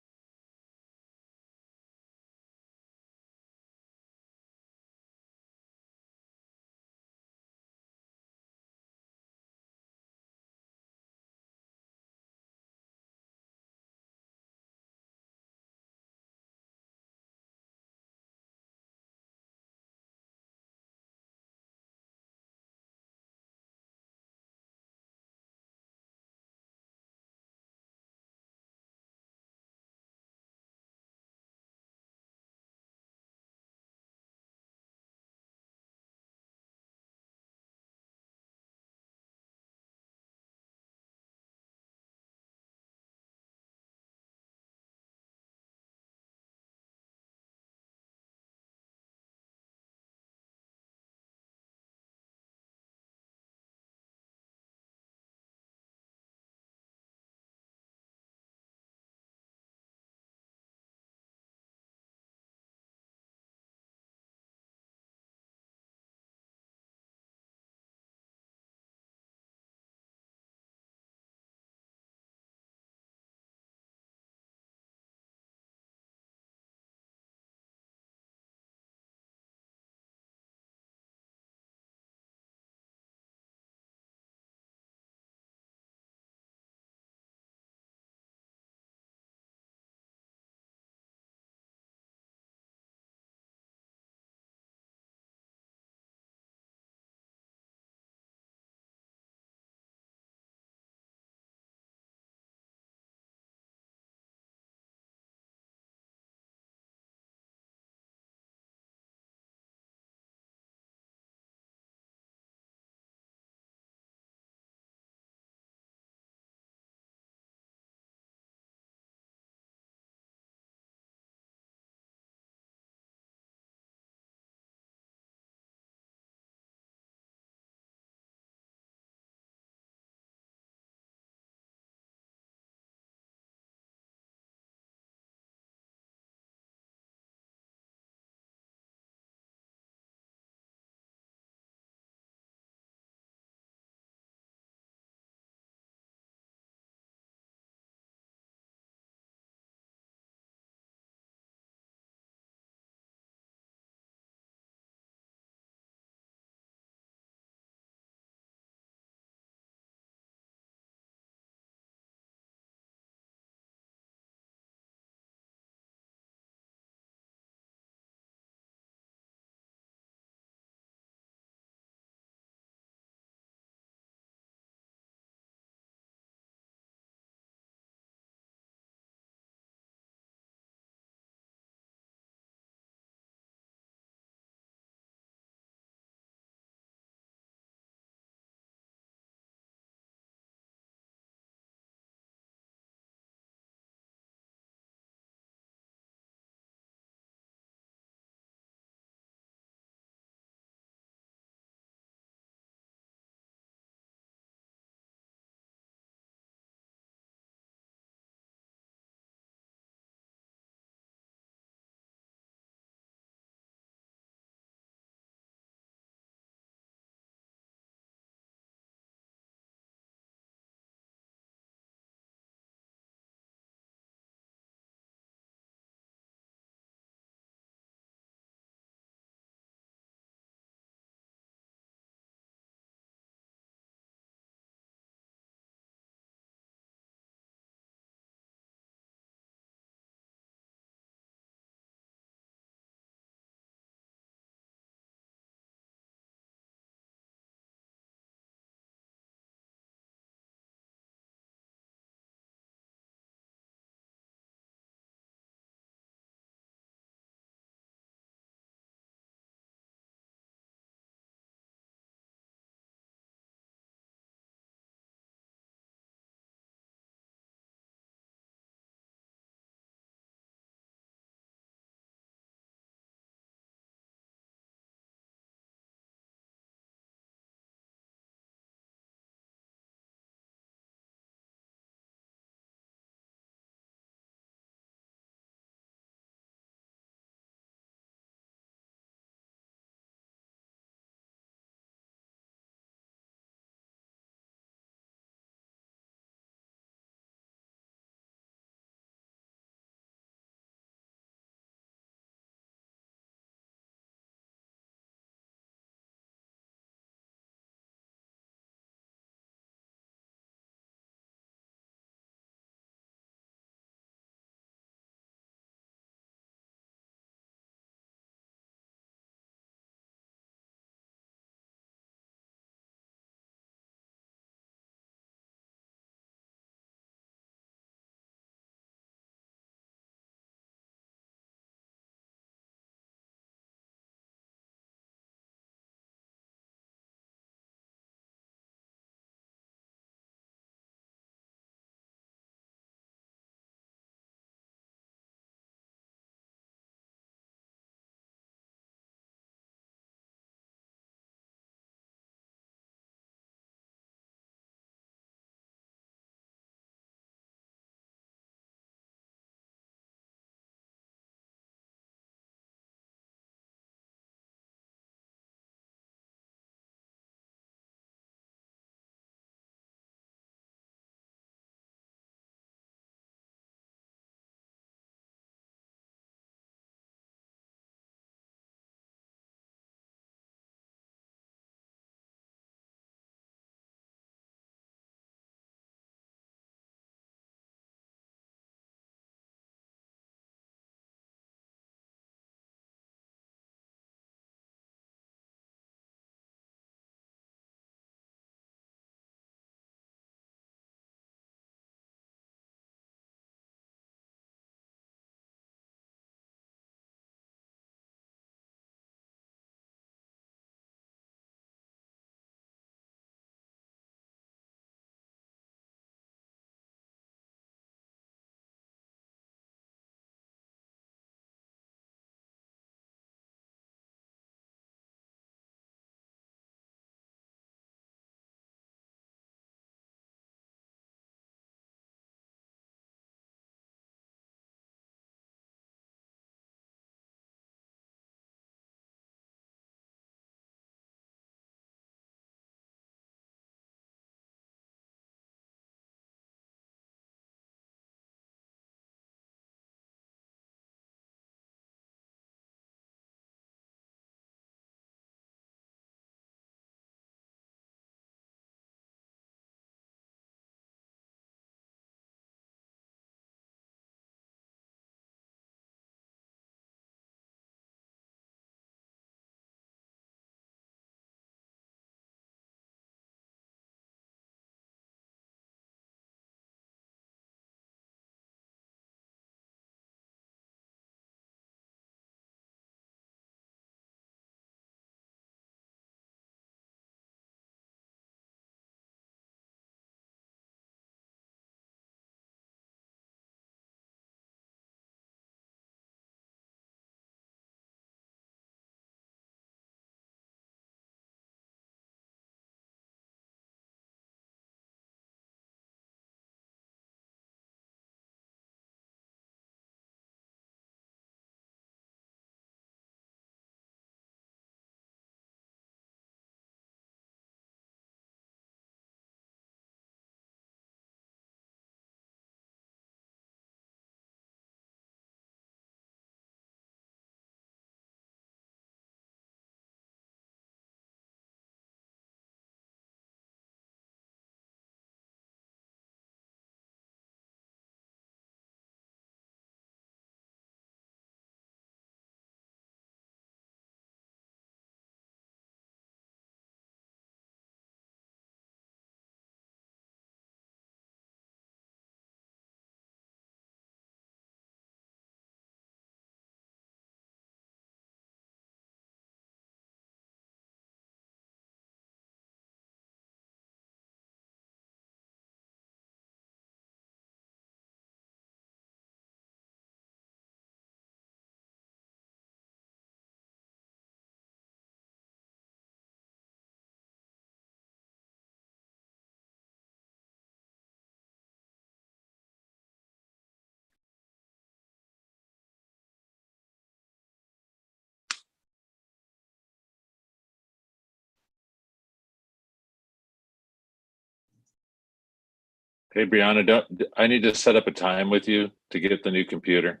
D: Hey, Brianna, I need to set up a time with you to get the new computer.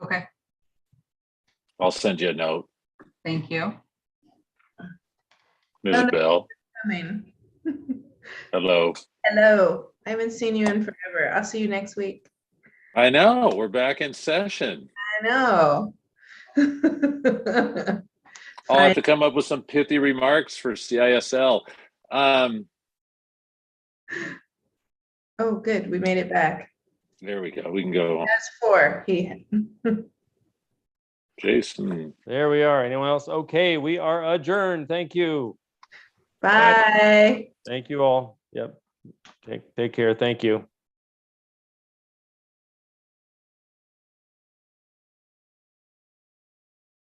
H: Okay,
D: I'll send you a note,
H: thank you.
D: Ms.
H: Oh, no.
D: Bell.
H: Coming.
D: Hello.
H: Hello, I haven't seen you in forever. I'll see you next week.
D: I know, we're back in session.
H: I know.
D: I'll have to come up with some pithy remarks for CISL.
H: Oh, good, we made it back.
D: There we go. We can go.
H: That's 4.
D: Jason.
A: There we are. Anyone else? Okay, we are adjourned. Thank you.
H: Bye.
A: Thank you all. Yep. Take care. Thank you.